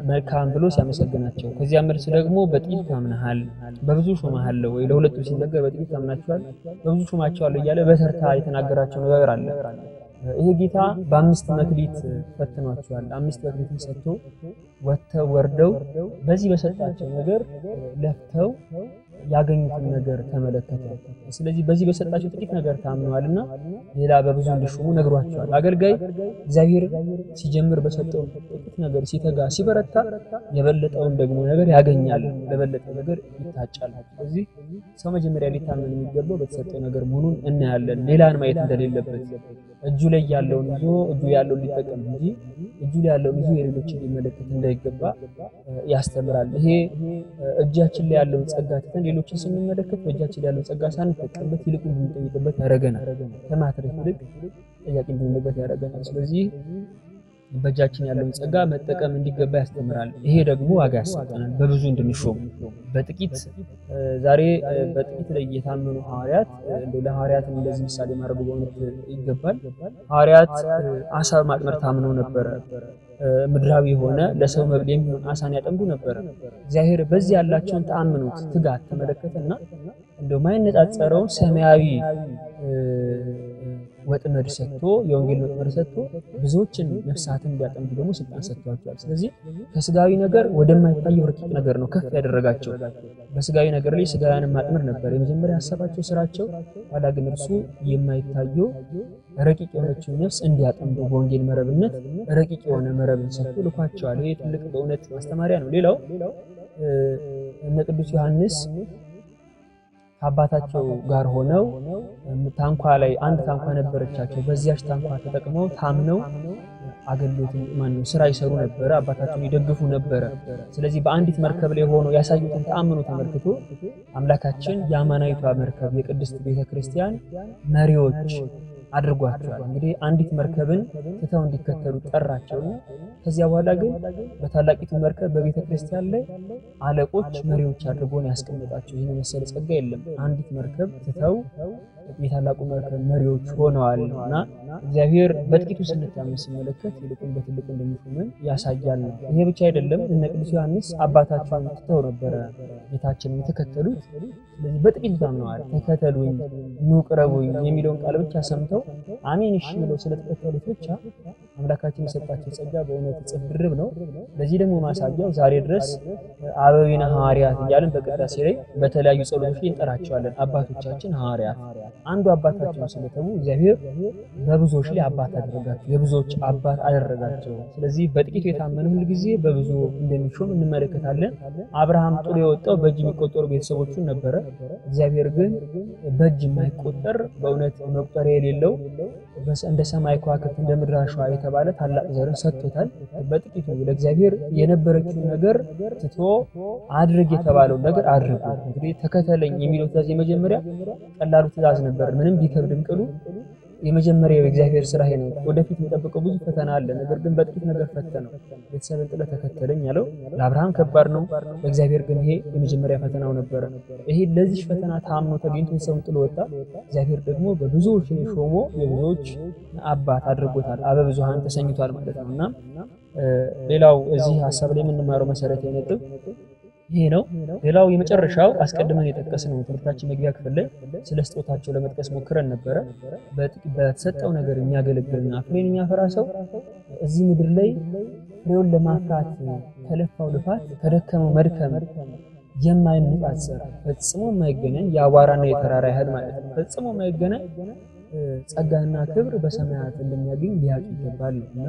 መልካም ብሎ ሲያመሰግናቸው ከዚያ መልስ ደግሞ በጥቂት ታምናሃል በብዙ ሾማሃል ወይ ለሁለቱ ሲነገር በጥቂት ታምናቸዋል በብዙ ሾማቸዋል እያለ በተርታ የተናገራቸው ነገር አለ ይሄ ጌታ በአምስት መክሊት ፈትኗቸዋል አምስት መክሊትን ሰጥቶ ወጥተው ወርደው በዚህ በሰጣቸው ነገር ለፍተው ያገኙትን ነገር ተመለከተ ስለዚህ በዚህ በሰጣቸው ጥቂት ነገር ታምነዋልና ሌላ በብዙ እንዲሾሙ ነግሯቸዋል አገልጋይ እግዚአብሔር ሲጀምር በሰጠው ጥቂት ነገር ሲተጋ ሲበረታ የበለጠውን ደግሞ ነገር ያገኛል ለበለጠ ነገር ይታጫል ስለዚህ ሰው መጀመሪያ ሊታመን የሚገባው በተሰጠው ነገር መሆኑን እናያለን ሌላን ማየት እንደሌለበት እጁ ላይ ያለውን ይዞ እጁ ያለውን ሊጠቀም እንጂ እጁ ላይ ያለውን ይዞ የሌሎችን ሊመለከት እንዳይገባ ያስተምራል ይሄ እጃችን ላይ ያለውን ጸጋ ተተን ሌሎችን ስንመለከት በእጃችን ላይ ያለውን ጸጋ ሳንጠቀምበት ይልቅ እንድንጠይቅበት ያደርገናል ከማትረፍ ይልቅ ጥያቄ እንድንበት ያደርገናል ስለዚህ በእጃችን ያለውን ጸጋ መጠቀም እንዲገባ ያስተምራል ይሄ ደግሞ ዋጋ ያሰጣናል በብዙ እንድንሾም በጥቂት ዛሬ በጥቂት ላይ የታመኑ ሐዋርያት ለሐዋርያት እንደዚህ ምሳሌ ማድረግ በእውነት ይገባል ሐዋርያት አሳ ማጥመር ታምነው ነበር ምድራዊ ሆነ ለሰው መብል የሚሆን አሳን ያጠምዱ ነበር እግዚአብሔር በዚህ ያላቸውን ተአምኖት ትጋት ተመለከተና እንደው ማይነጻጸረው ሰማያዊ ወጥመድ ሰጥቶ የወንጌል ወጥመድ ሰጥቶ ብዙዎችን ነፍሳትን እንዲያጠምዱ ደግሞ ስልጣን ሰጥቷቸዋል ስለዚህ ከስጋዊ ነገር ወደማይታየው ረቂቅ ነገር ነው ከፍ ያደረጋቸው በስጋዊ ነገር ላይ ስጋያን ማጥመር ነበር የመጀመሪያ ሐሳባቸው ስራቸው ኋላ ግን እርሱ የማይታየው ረቂቅ የሆነችው ነፍስ እንዲያጠምዱ በወንጌል መረብነት ረቂቅ የሆነ መረብን ሰጥቶ ልኳቸዋል ይሄ ትልቅ በእውነት ማስተማሪያ ነው ሌላው እነ ቅዱስ ዮሐንስ አባታቸው ጋር ሆነው ታንኳ ላይ አንድ ታንኳ ነበረቻቸው በዚያች ታንኳ ተጠቅመው ታምነው አገልግሎት ማነው ስራ ይሰሩ ነበር አባታቸውን ይደግፉ ነበር ስለዚህ በአንዲት መርከብ ላይ ሆኖ ያሳዩትን ተአምኖ ተመልክቶ አምላካችን ያማናይቷ መርከብ የቅድስት ቤተክርስቲያን መሪዎች አድርጓቸዋል። እንግዲህ አንዲት መርከብን ትተው እንዲከተሉ ጠራቸውና ከዚያ በኋላ ግን በታላቂቱ መርከብ በቤተክርስቲያን ላይ አለቆች መሪዎች አድርጎን ያስቀምጣቸው። ይሄን መሰለ ጸጋ የለም። አንዲት መርከብ ትተው የታላቁ መርከብ መሪዎች ሆነዋልና እግዚአብሔር በጥቂቱ ስንታመን ሲመለከት ይልቁን በትልቁ እንደሚሾመን ያሳያል። ይሄ ብቻ አይደለም። እነ ቅዱስ ዮሐንስ አባታቸውን ትተው ነበር ጌታችንን የተከተሉት። ስለዚህ በጥቂቱ ታምነዋል። ተከተሉኝ ኑ ቅረቡኝ የሚለውን ቃል ብቻ ሰምተው አሜን እሺ ብለው ስለተከተሉት ብቻ አምላካችን የሰጣቸው ጸጋ በእውነት እጥፍ ድርብ ነው። ለዚህ ደግሞ ማሳያው ዛሬ ድረስ አበዊነ ሐዋርያት እያልን በቅዳሴ ላይ በተለያዩ ጸሎቶች እንጠራቸዋለን። አባቶቻችን ሐዋርያት አንዱ አባታቸው ስለተሙ እግዚአብሔር በብዙዎች ላይ አባት አደረጋቸው፣ የብዙዎች አባት አደረጋቸው። ስለዚህ በጥቂቱ የታመነ ሁሉ ጊዜ በብዙ እንደሚሾም እንመለከታለን። አብርሃም ጥሎ የወጣው በእጅ የሚቆጠሩ ቤተሰቦቹን ነበረ። እግዚአብሔር ግን በእጅ የማይቆጠር በእውነት መቁጠሪያ የሌለው እንደ ሰማይ ከዋክብት እንደ ምድር አሸዋ የተባለ ታላቅ ዘርን ሰጥቶታል። በጥቂቱ ለእግዚአብሔር የነበረችውን ነገር ትቶ አድርግ የተባለው ነገር አድርጉ። እንግዲህ ተከተለኝ የሚለው ትእዛዝ የመጀመሪያ ቀላሉ ትእዛዝ ነበር። ምንም ቢከብድም ቅሉ የመጀመሪያው የእግዚአብሔር ስራ ይሄ ነው። ወደፊት የሚጠብቀው ብዙ ፈተና አለ። ነገር ግን በጥቂት ነገር ፈተነው። ቤተሰብን ጥለ ተከተለኝ ያለው ለአብርሃም ከባድ ነው። ለእግዚአብሔር ግን ይሄ የመጀመሪያ ፈተናው ነበር። ይሄ ለዚህ ፈተና ታምኖ ተገኝቶ ቤተሰብን ጥሎ ወጣ። እግዚአብሔር ደግሞ በብዙዎች ሾሞ የብዙዎች አባት አድርጎታል። አበ ብዙሃን ተሰኝቷል ማለት ነውና ሌላው እዚህ ሐሳብ ላይ የምንማረው መሰረታዊ ነጥብ ይሄ ነው። ሌላው የመጨረሻው አስቀድመን የጠቀስነው ትምህርታችን መግቢያ ክፍል ላይ ስለ ስጦታቸው ለመጥቀስ ሞክረን ነበረ። በተሰጠው ነገር የሚያገለግልና ፍሬን የሚያፈራ ሰው እዚህ ምድር ላይ ፍሬውን ለማፍራት ከለፋው ልፋት ከደከመው መድከም የማይነጻጸር ፈጽሞ የማይገናኝ የአቧራና የተራራ ያህል ማለት ነው። ፈጽሞ የማይገናኝ ጸጋና ክብር በሰማያት እንደሚያገኝ ሊያውቅ ይገባልና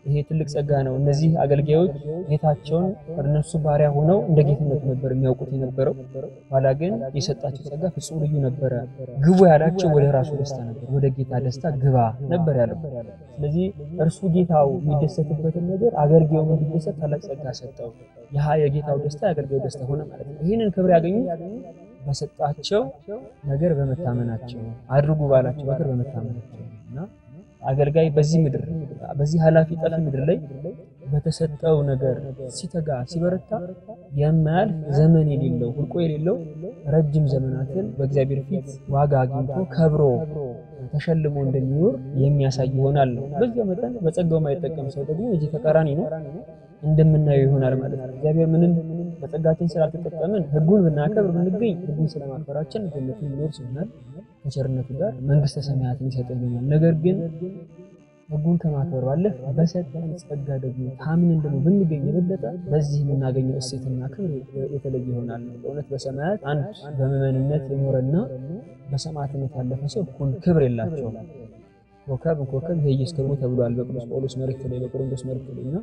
ይሄ ትልቅ ጸጋ ነው። እነዚህ አገልጋዮች ጌታቸውን እነሱ ባሪያ ሆነው እንደ ጌትነቱ ነበር የሚያውቁት የነበረው። ኋላ ግን የሰጣቸው ጸጋ ፍጹም ልዩ ነበር። ግቡ ያላቸው ወደ ራሱ ደስታ ነበር። ወደ ጌታ ደስታ ግባ ነበር ያለው። ስለዚህ እርሱ ጌታው የሚደሰትበትን ነገር አገልጋዩ እንዲደሰት ታላቅ ጸጋ ሰጠው። ያ የጌታው ደስታ የአገልጋዩ ደስታ ሆነ ማለት ነው። ይሄንን ክብር ያገኙት በሰጣቸው ነገር በመታመናቸው አድርጉ ባላቸው ነገር በመታመናቸውና አገልጋይ በዚህ ምድር በዚህ ኃላፊ ጠፊ ምድር ላይ በተሰጠው ነገር ሲተጋ ሲበረታ የማያልፍ ዘመን የሌለው ሁልቆ የሌለው ረጅም ዘመናትን በእግዚአብሔር ፊት ዋጋ አግኝቶ ከብሮ ተሸልሞ እንደሚኖር የሚያሳይ ይሆናል ነው። በዚህ መጠን በጸጋው ማይጠቀም ሰው ደግሞ እዚህ ተቃራኒ ነው እንደምናየው ይሆናል ማለት ነው። እግዚአብሔር ምንም በጸጋችን ስላልተጠቀምን ህጉን ብናከብር ብንገኝ ህጉን ስለማክበራችን ገነትን ሊኖር ይችላል ከቸርነቱ ጋር መንግስተ ሰማያትን ይሰጠናል። ነገር ግን ህጉን ከማክበር ባለፈ በሰጠን ጸጋ ደግሞ ታምን እንደው ብንገኝ የበለጠ በዚህ የምናገኘው እሴትና ክብር የተለየ ይሆናል። በእውነት በሰማያት አንድ በመመንነት የኖረና በሰማዕትነት ያለፈ ሰው ሁሉ ክብር የላቸውም። ኮከብ የኢየሱስ ክብሩ ተብሏል በቅዱስ ጳውሎስ መልእክት ላይ በቆሮንቶስ መልእክት ላይና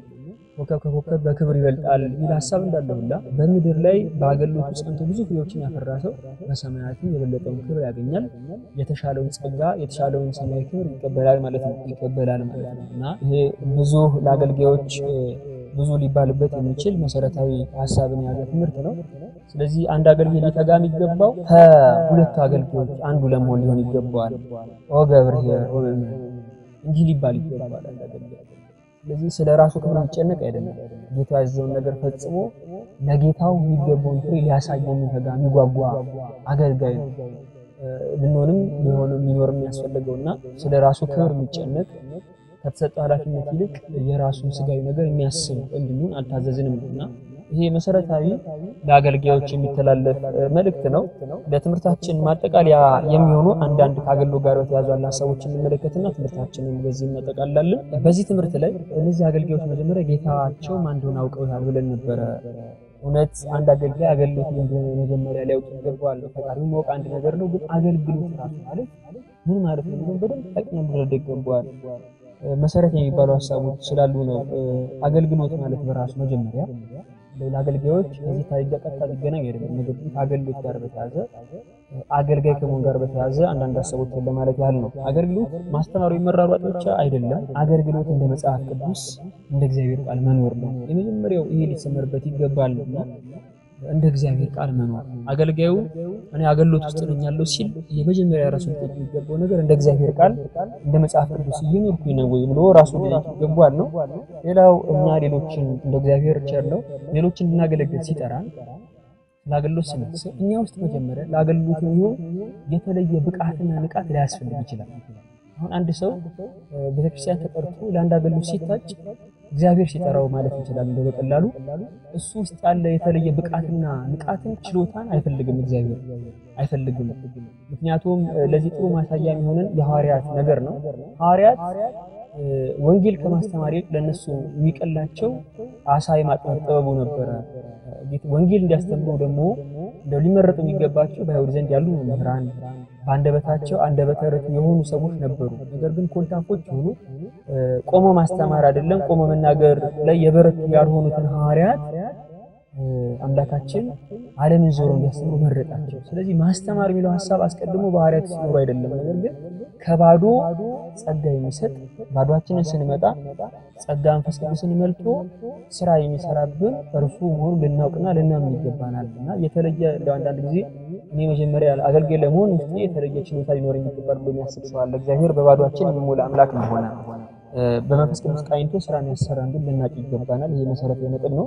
ኮከብ ከኮከብ በክብር ይበልጣል የሚል ሐሳብ እንዳለውላ በምድር ላይ በአገልግሎቱ ጸንቶ ብዙ ፍሬዎችን ያፈራ ሰው በሰማያትም የበለጠውን ክብር ያገኛል። የተሻለውን ጸጋ የተሻለውን ሰማያዊ ክብር ይቀበላል ማለት ነው እና ይሄ ብዙ ለአገልጋዮች ብዙ ሊባልበት የሚችል መሰረታዊ ሐሳብን ያዘ ትምህርት ነው። ስለዚህ አንድ አገልጋይ ሊተጋ የሚገባው ከሁለት አገልጋዮች አንዱ ለመሆን ሊሆን ይገባዋል። ኦ ገብርኄር እንጂ ሊባል ይገባል አገልጋይ። ስለዚህ ስለራሱ ክብር ሊጨነቅ አይደለም። ጌታ ያዘውን ነገር ፈጽሞ ለጌታው የሚገባውን ፍሬ ሊያሳይ የሚተጋ የሚጓጓ አገልጋይ ነው። ልንሆንም ሊሆንም ሊኖርም ያስፈልገውና ስለራሱ ክብር የሚጨነቅ ከተሰጠው ኃላፊነት ይልቅ የራሱን ስጋዊ ነገር የሚያስብ እንድንሆን አልታዘዝንምና ይሄ መሰረታዊ ለአገልጋዮች የሚተላለፍ መልእክት ነው። ለትምህርታችን ማጠቃለያ የሚሆኑ አንዳንድ ከአገልግሎት ጋር በተያያዙ ሐሳቦችን እንመለከትና ትምህርታችንን በዚህ እናጠቃልላለን። በዚህ ትምህርት ላይ እነዚህ አገልጋዮች መጀመሪያ ጌታቸው ማን እንደሆነ አውቀውታል ብለን ነበር። እውነት አንድ አገልጋይ አገልግሎት እንደሆነ መጀመሪያ ሊያውቅ ይገባዋል። ፈቃዱን ማወቅ አንድ ነገር ነው፣ ግን አገልግሎት ራሱ ማለት ምን ማለት ነው በደንብ ጠቅመን ልንረዳ ይገባዋል። መሰረት የሚባሉ ሐሳቦች ስላሉ ነው። አገልግሎት ማለት በራሱ መጀመሪያ ለአገልጋዮች እዚህ ታሪክ ቀጥታ ሊገናኝ አይደለም። ነገር ግን አገልግሎት ጋር በተያያዘ አገልጋይ ከመሆን ጋር በተያያዘ አንዳንድ ሐሳቦችን ለማለት ያህል ነው። አገልግሎት ማስተማሩ ይመራሯጥ ብቻ አይደለም። አገልግሎት እንደ መጽሐፍ ቅዱስ እንደ እግዚአብሔር ቃል መኖር ነው። የመጀመሪያው ይሄ ሊሰመርበት ይገባልና እንደ እግዚአብሔር ቃል መኖር አገልጋዩ እኔ አገልግሎት ውስጥ ነኝ ያለው ሲል የመጀመሪያ ራሱን የሚገባው ነገር እንደ እግዚአብሔር ቃል እንደ መጽሐፍ ቅዱስ እየኖርኩኝ ነው ወይ ብሎ ራሱን ይገባዋል ነው። ሌላው እኛ ሌሎችን እንደ እግዚአብሔር ቸርነው ሌሎችን እንድናገለግል ሲጠራን ለአገልግሎት ስናስብ እኛ ውስጥ መጀመሪያ ለአገልግሎት ነው የተለየ ብቃትና ንቃት ሊያስፈልግ ይችላል። አሁን አንድ ሰው ቤተክርስቲያን ተጠርቶ ለአንድ አገልግሎት ሲታጭ እግዚአብሔር ሲጠራው ማለት እንችላለን በቀላሉ እሱ ውስጥ ያለ የተለየ ብቃትና ንቃትን ችሎታን አይፈልግም እግዚአብሔር አይፈልግም። ምክንያቱም ለዚህ ጥሩ ማሳያ የሚሆነን የሐዋርያት ነገር ነው። ሐዋርያት ወንጌል ከማስተማር ለነሱ የሚቀላቸው አሳ የማጥመድ ጥበቡ ነበር። ወንጌል እንዲያስተምሩ ደግሞ እንደው ሊመረጡ የሚገባቸው በአይሁድ ዘንድ ያሉ መምህራን በአንደበታቸው አንደበተ ርቱዕ የሆኑ ሰዎች ነበሩ። ነገር ግን ኮልታፎች ሆኑ ቆሞ ማስተማር አይደለም ቆሞ መናገር ላይ የበረቱ ያልሆኑትን ሐዋርያት አምላካችን ዓለምን ዞሮ እንዲያስተምሩ መረጣቸው። ስለዚህ ማስተማር የሚለው ሐሳብ አስቀድሞ በሐዋርያት ሲኖር አይደለም፣ ነገር ግን ከባዶ ጸጋ የሚሰጥ ባዶአችንን ስንመጣ ጸጋ መንፈስ ቅዱስን መልቶ ስራ የሚሰራብን እርሱ መሆኑን ልናውቅና ልናምን ይገባናልና የተለየ አንዳንድ ጊዜ እኔ መጀመሪያ አገልጋይ ለመሆን ውስጥ የተለየ ችሎታ ሊኖረኝ ይገባል ብሎ የሚያስብ ሰው አለ። እግዚአብሔር በባዶአችን የሚሞላ አምላክ እንደሆነ በመንፈስ ቅዱስ ቃኝቶ ስራ የሚያሰራን ግን ልናውቅ ይገባናል። ይሄ መሰረታዊ ነጥብ ነው።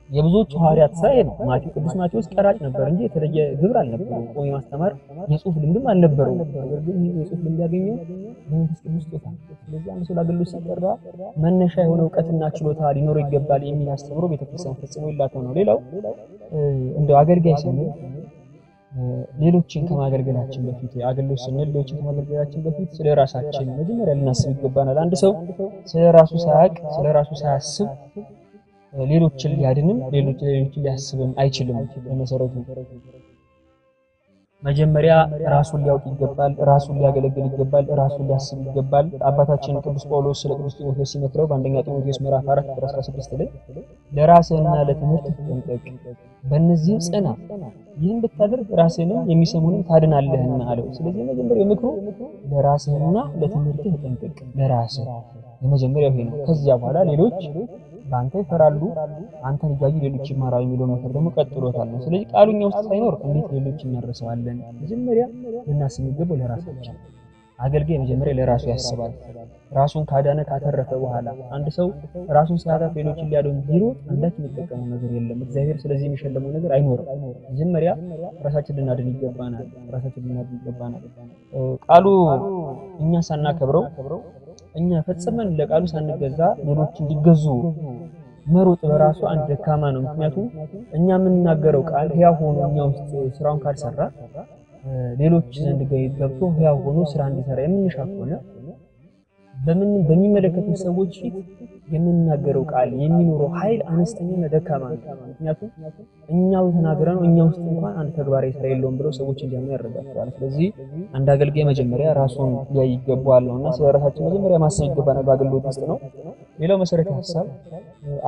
የብዙዎች ሐዋርያት ሳይ ነው ቅዱስ ማቴዎስ ቀራጭ ነበር እንጂ የተለየ ግብር አልነበረው። ቆሞ ማስተማር የጽሁፍ ልምድም አልነበረው። ነገር ግን ይሄ የጽሁፍ ልምድ ያገኘው በመንፈስ ቅዱስ ጦታ። ስለዚህ አንድ ሰው ለአገልግሎት ሲጠራ መነሻ የሆነ ዕውቀትና ችሎታ ሊኖረው ይገባል የሚል አስተምሮ ቤተክርስቲያን ፈጽሞ ይላተው ነው። ሌላው እንደ አገልጋይ ስንል ሌሎችን ከማገልገላችን በፊት አገልግሎት ስንል ሌሎችን ከማገልገላችን በፊት ስለራሳችን መጀመሪያ ልናስብ ይገባናል። አንድ ሰው ስለራሱ ሳያውቅ ስለራሱ ሳያስብ ሌሎችን ሊያድንም ሌሎችን ሊያስብም አይችልም። በመሰረቱ መጀመሪያ ራሱን ሊያውቅ ይገባል፣ ራሱን ሊያገለግል ይገባል፣ ራሱን ሊያስብ ይገባል። አባታችን ቅዱስ ጳውሎስ ስለ ቅዱስ ጢሞቴዎስ ሲመክረው በአንደኛ ጢሞቴዎስ ምዕራፍ 4 ቁጥር 16 ላይ ለራስህና ለትምህርት ተጠንቀቅ፣ በእነዚህ ጽና፣ ይህን ብታደርግ ራስህንም የሚሰሙንን ታድናለህና አለው። ስለዚህ መጀመሪያው ምክሩ ለራስህና ለትምህርትህ ተጠንቀቅ፣ ለራስህ የመጀመሪያው ይሄ ነው። ከዚያ በኋላ ሌሎች ባንተ ይፈራሉ፣ አንተን እያዩ ሌሎች ይማራሉ የሚለው ነገር ደግሞ ቀጥሎታል ነው። ስለዚህ ቃሉኛ ውስጥ ሳይኖር እንዴት ሌሎች እናረሳዋለን? መጀመሪያ ልናስብ የሚገባው ለራሳችን። አገልጋይ መጀመሪያ ለራሱ ያስባል። ራሱን ካዳነ ካተረፈ በኋላ አንድ ሰው ራሱን ሲያተርፍ ሌሎችን ሊያድን ቢሮጥ አንዳች የሚጠቀመው ነገር የለም። እግዚአብሔር ስለዚህ የሚሸለመው ነገር አይኖርም። መጀመሪያ ራሳችንን ልናድን ይገባናል። ራሳችንን ልናድን ይገባናል። ቃሉ እኛ ሳናከብረው እኛ ፈጽመን ለቃሉ ሳንገዛ ሌሎች እንዲገዙ መሮጥ በራሱ አንድ ደካማ ነው። ምክንያቱም እኛ የምንናገረው ቃል ሕያው ሆኖ እኛ ውስጥ ስራውን ካልሰራ ሌሎች ዘንድ ገብቶ ሕያው ሆኖ ስራ እንዲሰራ የምንሻ ከሆነ በሚመለከቱ ሰዎች ፊት የምንናገረው ቃል የሚኖረው ኃይል አነስተኛና ደካማ ነው። ምክንያቱም እኛው ተናግረን እኛ ውስጥ እንኳን አንድ ተግባራዊ ስራ የለውም ብለው ሰዎች እንዲያምኑ ያደርጋቸዋል። ስለዚህ አንድ አገልጋይ መጀመሪያ ራሱን ሊያይ ይገባዋል ነውና ስለራሳችን መጀመሪያ ማሰብ ይገባናል በአገልግሎት ውስጥ ነው። ሌላው መሰረታዊ ሐሳብ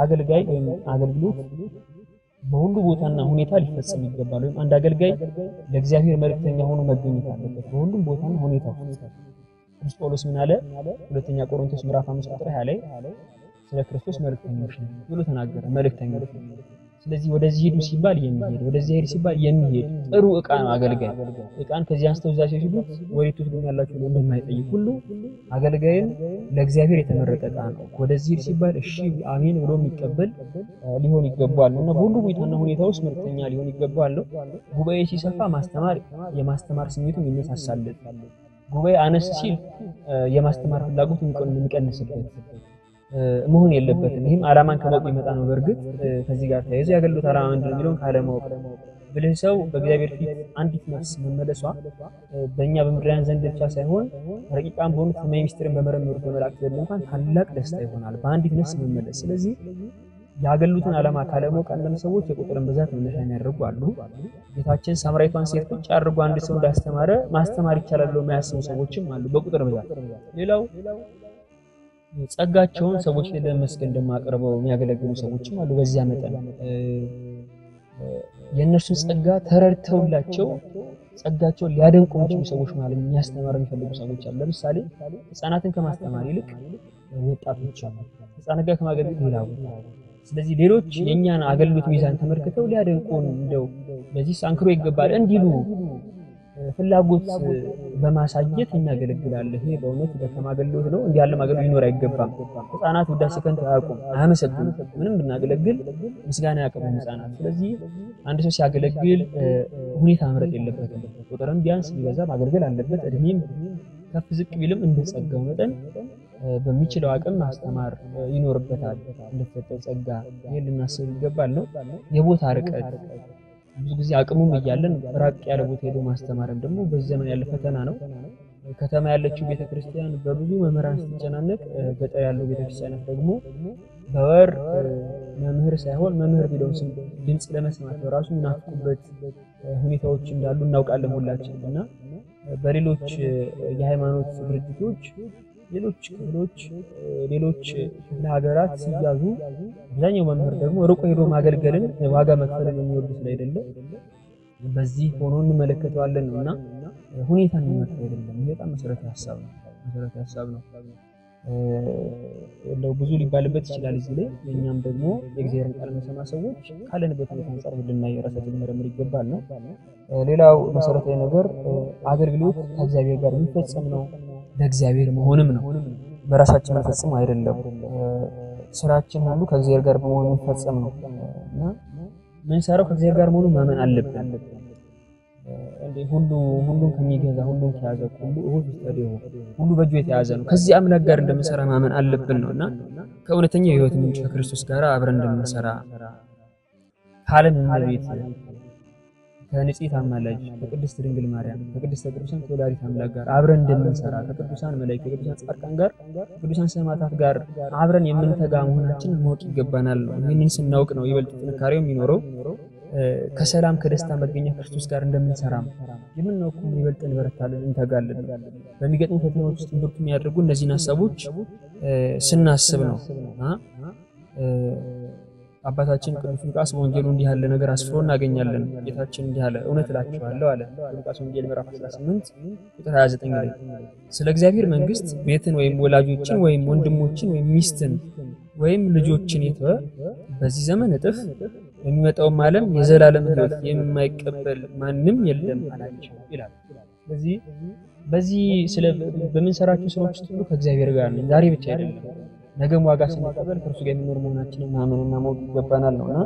አገልጋይ ወይም አገልግሎት በሁሉ ቦታና ሁኔታ ሊፈጸም ይገባል። ወይም አንድ አገልጋይ ለእግዚአብሔር መልእክተኛ ሆኖ መገኘት አለበት በሁሉም ቦታና ሁኔታ ውስጥ። ቅዱስ ጳውሎስ ምን አለ? ሁለተኛ ቆሮንቶስ ምዕራፍ 5 ቁጥር 20 ላይ ስለ ክርስቶስ መልእክተኞች ነን ብሎ ተናገረ። መልእክተኞች። ስለዚህ ወደዚህ ሄዱ ሲባል የሚሄድ ወደዚህ ሄድ ሲባል የሚሄድ ጥሩ ዕቃ ነው አገልጋይ። ዕቃን ከዚህ አንስተው እዛ ሲሄዱት ወዴት ትወስዱኛላችሁ ብሎ እንደማይጠይቅ ሁሉ አገልጋይን ለእግዚአብሔር የተመረጠ ዕቃ ነው። ወደዚህ ሄድ ሲባል እሺ አሜን ብሎ የሚቀበል ሊሆን ይገባል እና በሁሉ ቦታና ሁኔታ ውስጥ መልእክተኛ ሊሆን ይገባል። ጉባኤ ሲሰፋ የማስተማር ስሜቱን ይነሳሳል። ጉባኤ አነስ ሲል የማስተማር ፍላጎት የሚቀንስበት መሆን የለበትም። ይሄም ዓላማን ከማወቅ ይመጣ ነው። በርግጥ ከዚህ ጋር ተያይዞ ያገሉት ዓላማ ምንድነው የሚለውን ካለማወቅ ብልህ ሰው በእግዚአብሔር ፊት አንዲት ነፍስ መመለሷ በእኛ በምድራውያን ዘንድ ብቻ ሳይሆን ረቂቃን በሆኑት ሰማያዊ ምስጢርን በመረመሩት በመላእክት ዘንድ እንኳን ታላቅ ደስታ ይሆናል በአንዲት ነፍስ መመለስ። ስለዚህ ያገሉትን ዓላማ ካለማወቅ አንዳንድ ሰዎች የቁጥርን ብዛት መነሻ የሚያደርጉ አሉ። ጌታችን ሳምራዊቷን ሴት ቁጭ አድርጎ አንድ ሰው እንዳስተማረ ማስተማር ይቻላል ብለው የሚያስቡ ሰዎችም አሉ በቁጥር ብዛት። ሌላው ጸጋቸውን ሰዎች ለመስገን እንደማቀርበው የሚያገለግሉ ሰዎችም አሉ። በዚያ መጠን የእነርሱን ጸጋ ተረድተውላቸው ጸጋቸውን ሊያደንቁ የሚችሉ ሰዎች ማለት የሚያስተማር የሚፈልጉ ሰዎች አሉ። ለምሳሌ ሕፃናትን ከማስተማር ይልቅ ወጣቶች አሉ። ሕፃናት ጋር ከማገልገል ሌላ ቦታ ስለዚህ ሌሎች የኛን አገልግሎት ሚዛን ተመልክተው ሊያደንቁን እንደው በዚህ አንክሮ ይገባል እንዲሉ ፍላጎት በማሳየት እናገለግላለን። ይሄ በእውነት ደካማ አገልግሎት ነው። እንዲህ ያለ አገልግሎት ሊኖር አይገባም። ህፃናት ውዳሴ ከንቱ አያውቁም፣ አያመሰግኑም። ምንም ብናገለግል ምስጋና ያቀርቡ ህፃናት። ስለዚህ አንድ ሰው ሲያገለግል ሁኔታ መምረጥ የለበትም። ቁጥርም ቢያንስ ቢበዛ ማገልገል አለበት። እድሜም ከፍ ዝቅ ቢልም እንደጸጋው መጠን በሚችለው አቅም ማስተማር ይኖርበታል። እንደተሰጠው ጸጋ ይሄን ልናስብ ይገባል ነው። የቦታ ርቀት ብዙ ጊዜ አቅሙም እያለን ራቅ ያለ ቦታ ሄዶ ማስተማርም ደግሞ በዚህ ዘመን ያለ ፈተና ነው። ከተማ ያለችው ቤተክርስቲያን በብዙ መምህራን ስትጨናነቅ፣ ገጠር ያለው ቤተክርስቲያናት ደግሞ በወር መምህር ሳይሆን መምህር ቢለውን ስም ድምጽ ለመስማት በራሱ ምናፍቁበት ሁኔታዎች እንዳሉ እናውቃለን ሁላችንም። እና በሌሎች የሃይማኖት ድርጅቶች ሌሎች ክፍሎች ሌሎች ክፍለ ሀገራት ሲያዙ አብዛኛው መምህር ደግሞ ሩቅ ሄዶ ማገልገልን ዋጋ መክፈልን የሚወዱ ስለሌለ በዚህ ሆኖ እንመለከተዋለን ነውና ሁኔታን የሚመርጥ አይደለም። ይሄ በጣም መሰረታዊ ሐሳብ ነው። እንደው ብዙ ሊባልበት ይችላል እዚህ ላይ። እኛም ደግሞ የእግዚአብሔርን ቃል መሰማ ሰዎች ካለንበት ሁኔታ አንፃር ልናይ ራሳችንን መረምር ይገባል ነው። ሌላው መሰረታዊ ነገር አገልግሎት ከእግዚአብሔር ጋር የሚፈጸም ነው። ለእግዚአብሔር መሆንም ነው። በራሳችን መፈጸም አይደለም። ስራችን ሁሉ ከእግዚአብሔር ጋር በመሆን የሚፈጸም ነው እና ምን ሰራው ከእግዚአብሔር ጋር መሆኑን ማመን አለብን። እንዴ ሁሉን ከሚገዛ ሁሉን ከያዘ ሁሉ በእጁ የተያዘ ነው። ከዚህ አምላክ ጋር እንደምንሰራ ማመን አለብን ነውና ከእውነተኛው የህይወት ምንጭ ከክርስቶስ ጋር አብረን እንደምንሰራ ካለም እመቤት ከንጽሕት አማላጅ ከቅድስት ድንግል ማርያም ከቅድስተ ቅዱሳን ከወላዲተ አምላክ ጋር አብረን እንደምንሰራ ከቅዱሳን መላእክት ከቅዱሳን ጻድቃን ጋር ከቅዱሳን ሰማዕታት ጋር አብረን የምንተጋ መሆናችንን ማወቅ ይገባናል ነው። ይህንን ስናውቅ ነው ይበልጥ ጥንካሬው የሚኖረው። ከሰላም ከደስታ መገኛ ክርስቶስ ጋር እንደምንሰራ የምናውቅ ይበልጥ እንበረታለን፣ እንተጋለን። በሚገጥሙ ፈተናዎች ውስጥ ብርቱ የሚያደርጉ እነዚህን ሐሳቦች ስናስብ ነው። አባታችን ቅዱስ ሉቃስ በወንጌሉ እንዲህ ያለ ነገር አስፍሮ እናገኛለን። ጌታችን እንዲህ አለ፣ እውነት እላችኋለሁ አለ። ሉቃስ ወንጌል ምዕራፍ 18 ቁጥር 29 ላይ ስለ እግዚአብሔር መንግስት ቤትን ወይም ወላጆችን ወይም ወንድሞችን ወይም ሚስትን ወይም ልጆችን የተወ በዚህ ዘመን እጥፍ የሚመጣው ዓለም የዘላለም ሕይወት የማይቀበል ማንም የለም አላቸው ይላል። ስለዚህ በዚህ በምንሰራቸው ስራዎች ሁሉ ከእግዚአብሔር ጋር ነን። ዛሬ ብቻ አይደለም ነገም ዋጋ ስንቀበል ከእርሱ ጋር የሚኖር መሆናችንን ማመንና ማወቅ ይገባናል ነውና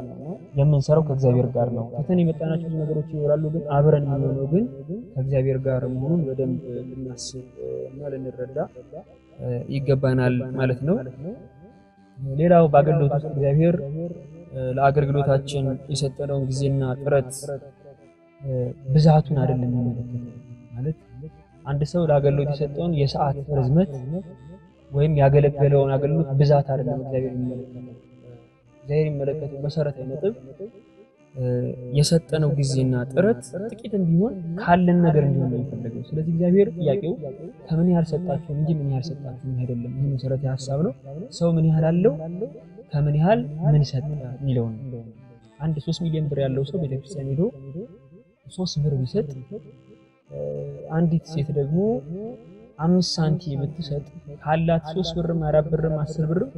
የምንሰራው ከእግዚአብሔር ጋር ነው። ፈተና የመጣናቸው ነገሮች ይኖራሉ፣ ግን አብረን የምንሆነው ግን ከእግዚአብሔር ጋር መሆኑን በደንብ ልናስብ እና ልንረዳ ይገባናል ማለት ነው። ሌላው በአገልግሎት ውስጥ እግዚአብሔር ለአገልግሎታችን የሰጠነውን ጊዜና ጥረት ብዛቱን አይደለም የሚመለከተው። ማለት አንድ ሰው ለአገልግሎት የሰጠውን የሰዓት ርዝመት ወይም ያገለገለውን አገልግሎት ብዛት አይደለም እግዚአብሔር የሚመለከተው። እግዚአብሔር የሚመለከተው መሰረታዊ ነጥብ የሰጠነው ጊዜና ጥረት ጥቂትም ቢሆን ካለን ነገር እንዲሆን ነው የሚፈልገው። ስለዚህ እግዚአብሔር ጥያቄው ከምን ያህል ሰጣችሁ እንጂ ምን ያህል ሰጣችሁ አይደለም። ይህ መሰረታዊ ሐሳብ ነው። ሰው ምን ያህል አለው ከምን ያህል ምን ሰጠ የሚለው ነው። አንድ 3 ሚሊዮን ብር ያለው ሰው ቤተክርስቲያን ሄዶ 3 ብር ቢሰጥ አንዲት ሴት ደግሞ 5 ሳንቲም ብትሰጥ ካላት 3 ብርም 4 ብርም 10 ብርም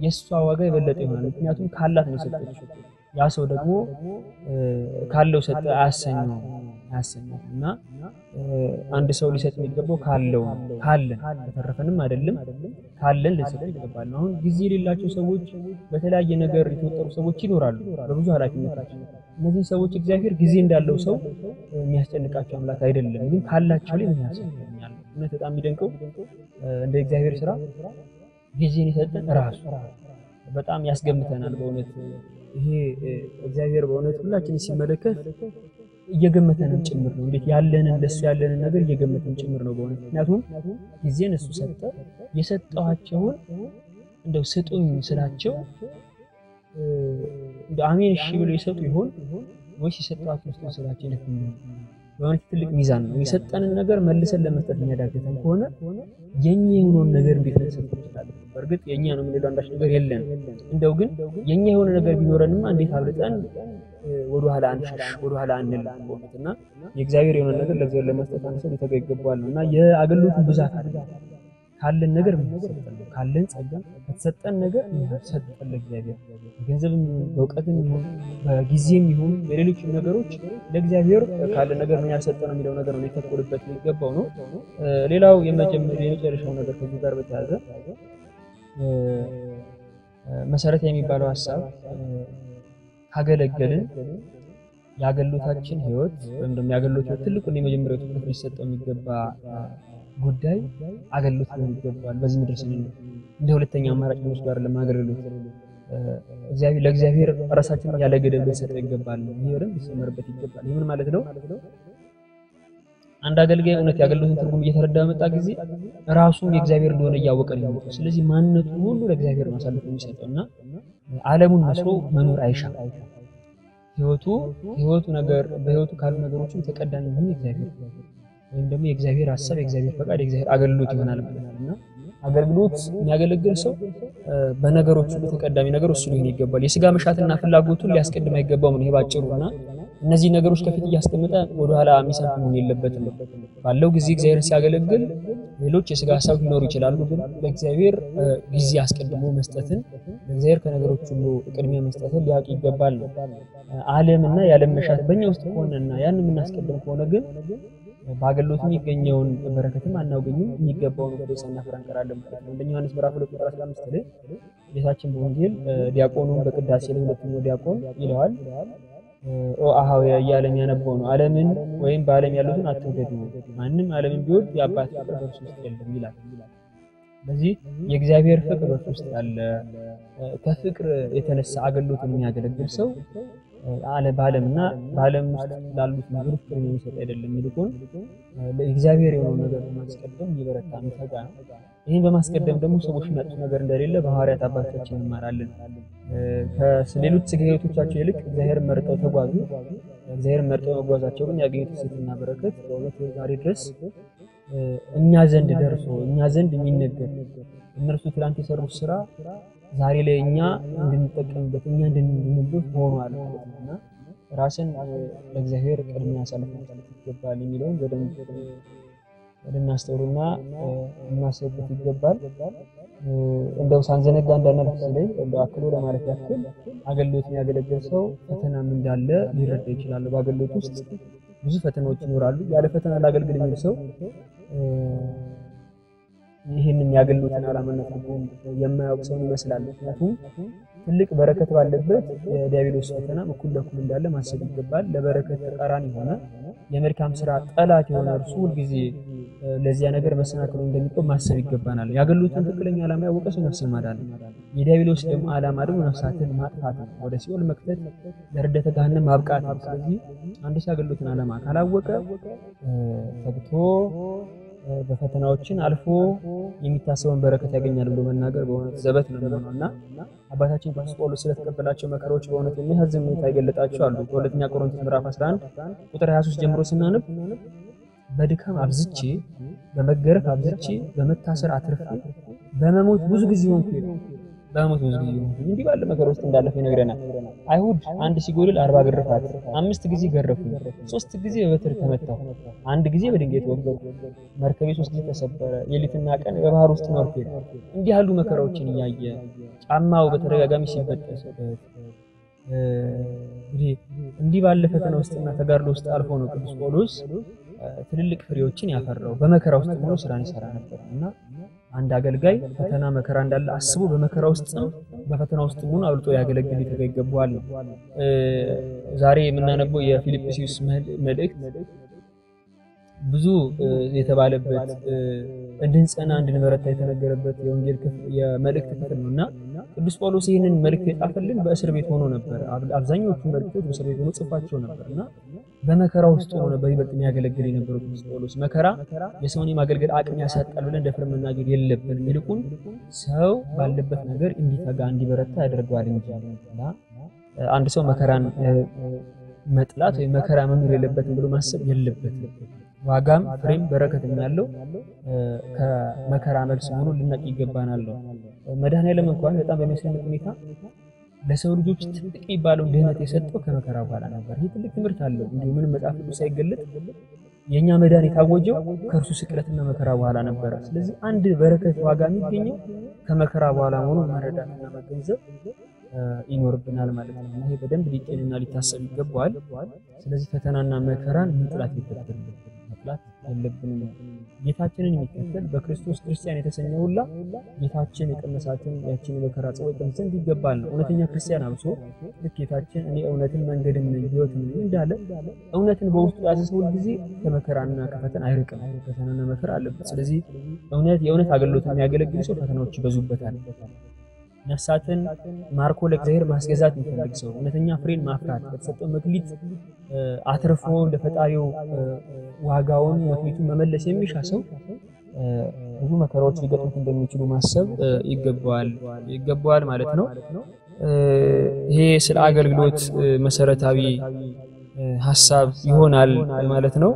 የሷ ዋጋ የበለጠ ይሆናል። ምክንያቱም ካላት ነው የሰጠችው። ያ ሰው ደግሞ ካለው ሰጠ አያሰኘው እና አንድ ሰው ሊሰጥ የሚገባው ካለን ተተረፈንም አይደለም ካለን ሊሰጥ ይገባል። አሁን ጊዜ የሌላቸው ሰዎች በተለያየ ነገር የተወጠሩ ሰዎች ይኖራሉ በብዙ ኃላፊነት። እነዚህ ሰዎች እግዚአብሔር ጊዜ እንዳለው ሰው የሚያስጨንቃቸው አምላክ አይደለም፣ ግን ካላቸው ላይ ምን ያሰኛል። እውነት በጣም የሚደንቀው እንደ እግዚአብሔር ስራ ጊዜን የሰጠን ራሱ በጣም ያስገምተናል በእውነት። ይሄ እግዚአብሔር በእውነት ሁላችንን ሲመለከት እየገመተንም ጭምር ነው። እንዴት ያለንን ለሱ ያለንን ነገር እየገመተን ጭምር ነው በእውነት። ምክንያቱም ጊዜን እሱ ሰጠ። የሰጠዋቸውን እንደው ስጡኝ ስላቸው እንደ አሜን እሺ ብለው ይሰጡ ይሆን ወይስ የሰጠዋቸው ስጡኝ ስላቸው ለምን ነው? በእውነት ትልቅ ሚዛን ነው። የሰጠንን ነገር መልሰን ለመስጠት የሚያዳግተን ከሆነ የኛ የሆነውን ነገር እንዴት ልንሰጥ እንችላለን? በእርግጥ የኛ ነው የምንለው አንዳች ነገር የለን። እንደው ግን የኛ የሆነ ነገር ቢኖረንማ እንዴት አብልጠን ወደ ኋላ አንልም። የእግዚአብሔር የሆነ ነገር ለእግዚአብሔር ለመስጠት አንሰን ሊተጋ ይገባዋል ነውና የአገልግሎቱን ብዛት አይደለም ካለን ነገር ምንሰጠን ካለን ጸጋ ከተሰጠን ነገር ምንሰጠን ለእግዚአብሔር በገንዘብም በእውቀትም ይሁን በጊዜም ይሁን በሌሎች ነገሮች ለእግዚአብሔር ካለን ነገር ምን ያሰጠነው የሚለው ነገር ነው ሊተኮርበት የሚገባው ነው። ሌላው የመጨረሻው ነገር ከዚህ ጋር በተያያዘ መሰረት የሚባለው ሐሳብ ካገለገልን ያገሉታችን ህይወት ወይም ደግሞ ያገሉት ትልቁ የመጀመሪያው ትኩረት ሊሰጠው የሚገባ ጉዳይ አገሉት ነው ይገባል። በዚህ ምድር ስንል እንደ ሁለተኛ አማራጭ ነው ጋር ለማገልገል እግዚአብሔር ለእግዚአብሔር ራሳችንን ያለ ገደብ ልንሰጠው ይገባል። ይሄርን ሊሰመርበት ይገባል። ይሄ ምን ማለት ነው? አንድ አገልጋይ እውነት ያገሉትን ትርጉም እየተረዳ መጣ ጊዜ ራሱን የእግዚአብሔር እንደሆነ እያወቀ ነው። ስለዚህ ማንነቱ ሁሉ ለእግዚአብሔር ማሳለፍ የሚሰጠውና ዓለሙን መስሎ መኖር አይሻም። ህይወቱ ነገር በህይወቱ ካሉ ነገሮች ተቀዳሚ ሆነ እግዚአብሔር ወይም ደግሞ የእግዚአብሔር ሐሳብ የእግዚአብሔር ፈቃድ የእግዚአብሔር አገልግሎት ይሆናል ማለት ነውና አገልግሎት የሚያገለግል ሰው በነገሮች ሁሉ ተቀዳሚ ነገር እሱ ሊሆን ይገባል። የሥጋ መሻትና ፍላጎቱን ሊያስቀድም አይገባውም። ይሄ ባጭሩና እነዚህ ነገሮች ከፊት እያስቀመጠ ወደ ኋላ የሚሰፍ መሆን የለበትም። ባለው ጊዜ እግዚአብሔር ሲያገለግል ሌሎች የሥጋ ሐሳብ ሊኖሩ ይችላሉ፣ ግን ለእግዚአብሔር ጊዜ አስቀድሞ መስጠትን ለእግዚአብሔር ከነገሮች ሁሉ ቅድሚያ መስጠትን ሊያውቅ ይገባል። ዓለምና የዓለም መሻት በእኛ ውስጥ ከሆነና ያን የምናስቀድም ከሆነ ግን ባገሉት የሚገኘውን በረከትም አናውገኝም። የሚገባውን ወደሰና ፍራንቀራለን ማለት ነው። እንደኛ ዮሐንስ ምዕራፍ 2:15 ላይ ጌታችን በወንጌል ዲያቆኑን በቅዳሴ ላይ ሁለተኛው ዲያቆን ይለዋል ኦ አሃው ያለም ያነበው ነው ዓለምን ወይም በዓለም ያሉትን አትውደዱ ማንንም ዓለምን ቢወድ የአባት ፍቅር በእርሱ ውስጥ የለም ይላል። በዚህ የእግዚአብሔር ፍቅር በእርሱ ውስጥ ያለ ከፍቅር የተነሳ አገልግሎትን የሚያገለግል ሰው በዓለምና በዓለም ውስጥ ላሉት ነገሮች ፍቅር የሚሰጥ አይደለም። ይልቁን ለእግዚአብሔር የሆነው ነገር ማስቀደም ይበረታ ምትጋ። ይሄን በማስቀደም ደግሞ ሰዎች የሚያጡት ነገር እንደሌለ በሐዋርያት አባቶቻችን እንማራለን። ከሌሎች ሥጋ ሕይወቶቻቸው ይልቅ እግዚአብሔርን መርጠው ተጓዙ። እግዚአብሔርን መርጠው መጓዛቸው ግን ያገኙት ሴትና በረከት በእውነት ዛሬ ድረስ እኛ ዘንድ ደርሶ እኛ ዘንድ የሚነገር እነርሱ ትላንት የሰሩት ስራ ዛሬ ላይ እኛ እንድንጠቀምበት እኛ እንድንድንበት ሆኗል እና ራስን ለእግዚአብሔር ቅድሚያ አሳልፎ መስጠት ይገባል የሚለውን በደንብ ልናስተውልና እናስብበት ይገባል። እንደው ሳንዘነጋ እንዳናልፍ ላይ እንደው አክሎ ለማለት ያክል አገልግሎት የሚያገለግል ሰው ፈተናም እንዳለ ሊረዳ ይችላል። በአገልግሎት ውስጥ ብዙ ፈተናዎች ይኖራሉ። ያለ ፈተና ላገልግል የሚል ሰው ይሄንን ያገሉትን ዓላማና ትርጉም የማያውቅ ሰው ይመስላል። ምክንያቱም ትልቅ በረከት ባለበት የዲያብሎስ ፈተና እኩል ለኩል እንዳለ ማሰብ ይገባል። ለበረከት ተቃራኒ ሆነ የመልካም ስራ ጠላት የሆነ እርሱ ሁልጊዜ ለዚያ ነገር መሰናክሉ እንደሚቆም ማሰብ ይገባናል። ያገሉትን ትክክለኛ ዓላማ ያወቀ ሰው ነፍስን ማዳን፣ የዲያብሎስ ደግሞ ዓላማ ደግሞ ነፍሳትን ማጥፋት፣ ወደ ሲኦል መክተት፣ ለርደተ ገሃነም ማብቃት። ስለዚህ አንድ ሰው ያገሉትን ዓላማ ካላወቀ ተግቶ በፈተናዎችን አልፎ የሚታሰበውን በረከት ያገኛል ብሎ መናገር በእውነት ዘበት ነው የሚሆነውና አባታችን ቅዱስ ጳውሎስ ስለተቀበላቸው መከራዎች በእውነት የሚያሳዝን ሁኔታ ይገለጣቸው አሉ። በሁለተኛ ቆሮንቶስ ምዕራፍ 11 ቁጥር 23 ጀምሮ ስናነብ በድካም አብዝቼ በመገረፍ አብዝቼ በመታሰር አትርፌ በመሞት ብዙ ጊዜ ሆንኩ በመሞት ብዙ ጊዜ ሆንኩ እንዲህ ባለ መከራ ውስጥ እንዳለፈ ይነግረናል። አይሁድ አንድ ሲጎድል 40 ግርፋት 5 ጊዜ ገረፉኝ፣ 3 ጊዜ በበትር ተመታሁ፣ 1 ጊዜ በድንጋይ ተወገርኩ፣ መርከቤ 3 ጊዜ ተሰበረ፣ ሌሊትና ቀን በባህር ውስጥ ኖርኩ። እንዲህ ያሉ መከራዎችን እያየ ጫማው በተደጋጋሚ ሲበጠስ እንዲህ ባለ ፈተና ውስጥና ተጋድሎ ውስጥ አልፎ ነው ቅዱስ ጳውሎስ ትልልቅ ፍሬዎችን ያፈራው። በመከራ ውስጥ ሆኖ ስራን ይሰራ ነበርና አንድ አገልጋይ ፈተና መከራ እንዳለ አስቦ በመከራ ውስጥ በፈተና ውስጥ ሆኖ አብልጦ ያገለግል ይገባዋል። ዛሬ የምናነበው የፊልጵስዩስ መልእክት ብዙ የተባለበት እንድንጸና እንድንበረታ የተነገረበት የወንጌል ክፍል የመልእክት ክፍል ነውና ቅዱስ ጳውሎስ ይህንን መልእክት የጻፈልን በእስር ቤት ሆኖ ነበር። አብዛኞቹ መልእክቶች በእስር ቤት ሆኖ ጽፏቸው ነበርና በመከራ ውስጥ ሆኖ በይበልጥ የሚያገለግል የነበረው ቅዱስ ጳውሎስ መከራ የሰውን የማገልገል አቅም ያሳጣል ብለን ደፍረን መናገር የለብንም። ይልቁን ሰው ባለበት ነገር እንዲተጋ እንዲበረታ ያደርገዋል እንጂና አንድ ሰው መከራን መጥላት ወይ መከራ መኖር የለበትም ብሎ ማሰብ የለበትም። ዋጋም ፍሬም በረከትም ያለው ከመከራ መልስ ሆኖ ልናቅ ይገባናል። መድኃኔዓለም እንኳን በጣም በሚያስደንቅ ሁኔታ ለሰው ልጆች ትልቅ የሚባለው ድህነት የሰጠው ከመከራ በኋላ ነበር። ይህ ትልቅ ትምህርት አለው። እንዲሁ ምንም መጽሐፍ ቅዱስ ሳይገለጥ የኛ መዳን የታወጀው ከእርሱ ስቅለትና መከራ በኋላ ነበር። ስለዚህ አንድ በረከት ዋጋ የሚገኘው ከመከራ በኋላ መሆኑን መረዳትና መገንዘብ ይኖርብናል ማለት ነው። እና ይሄ በደንብ ሊጤንና ሊታሰብ ይገባዋል። ስለዚህ ፈተናና መከራን መጥላት የለብንም። ጌታችንን የሚከተል በክርስቶስ ክርስቲያን የተሰኘው ሁላ ጌታችን የቀመሳትን ያችን የመከራ ጽዋ ይቀምስ ዘንድ ይገባል ነው። እውነተኛ ክርስቲያን አብሶ ልክ ጌታችን እኔ እውነትን መንገድን ሕይወትን እንዳለ እውነትን በውስጡ ያዘ ሰው ጊዜ ከመከራና ከፈተና አይርቅም። ፈተናና መከራ አለበት። ስለዚህ የእውነት አገልግሎት የሚያገለግል ሰው ፈተናዎች ይበዙበታል። ነፍሳትን ማርኮ ለእግዚአብሔር ማስገዛት የሚፈልግ ሰው እውነተኛ ፍሬን ማፍራት በተሰጠው መክሊት አትርፎ ለፈጣሪው ዋጋውን መክሊቱን መመለስ የሚሻ ሰው ብዙ መከራዎች ሊገጥሙት እንደሚችሉ ማሰብ ይገባዋል ማለት ነው። ይሄ ስለ አገልግሎት መሰረታዊ ሐሳብ ይሆናል ማለት ነው።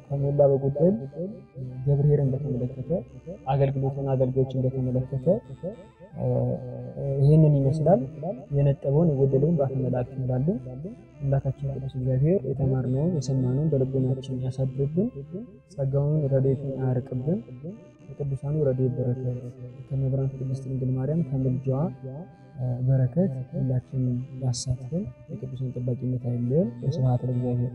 ከሞላ በጎደል ገብርኄርን በተመለከተ አገልጋዮችን በተመለከተ ይሄንን ይመስላል። የነጠበውን የጎደለውን በአፈ መላእክት እንላለን። አምላካችን ቅዱስ እግዚአብሔር የተማርነውን የሰማነውን በልቦናችን ያሳድርብን፣ ጸጋውን ረድኤቱን አያርቅብን። የቅዱሳኑ ረድኤት በረከት ከመብራን ቅድስት ድንግል ማርያም ከምልጃዋ በረከት ሁላችንን ያሳትፈን። የቅዱሳን ጠባቂነት አይለየን። ስብሐት ለእግዚአብሔር።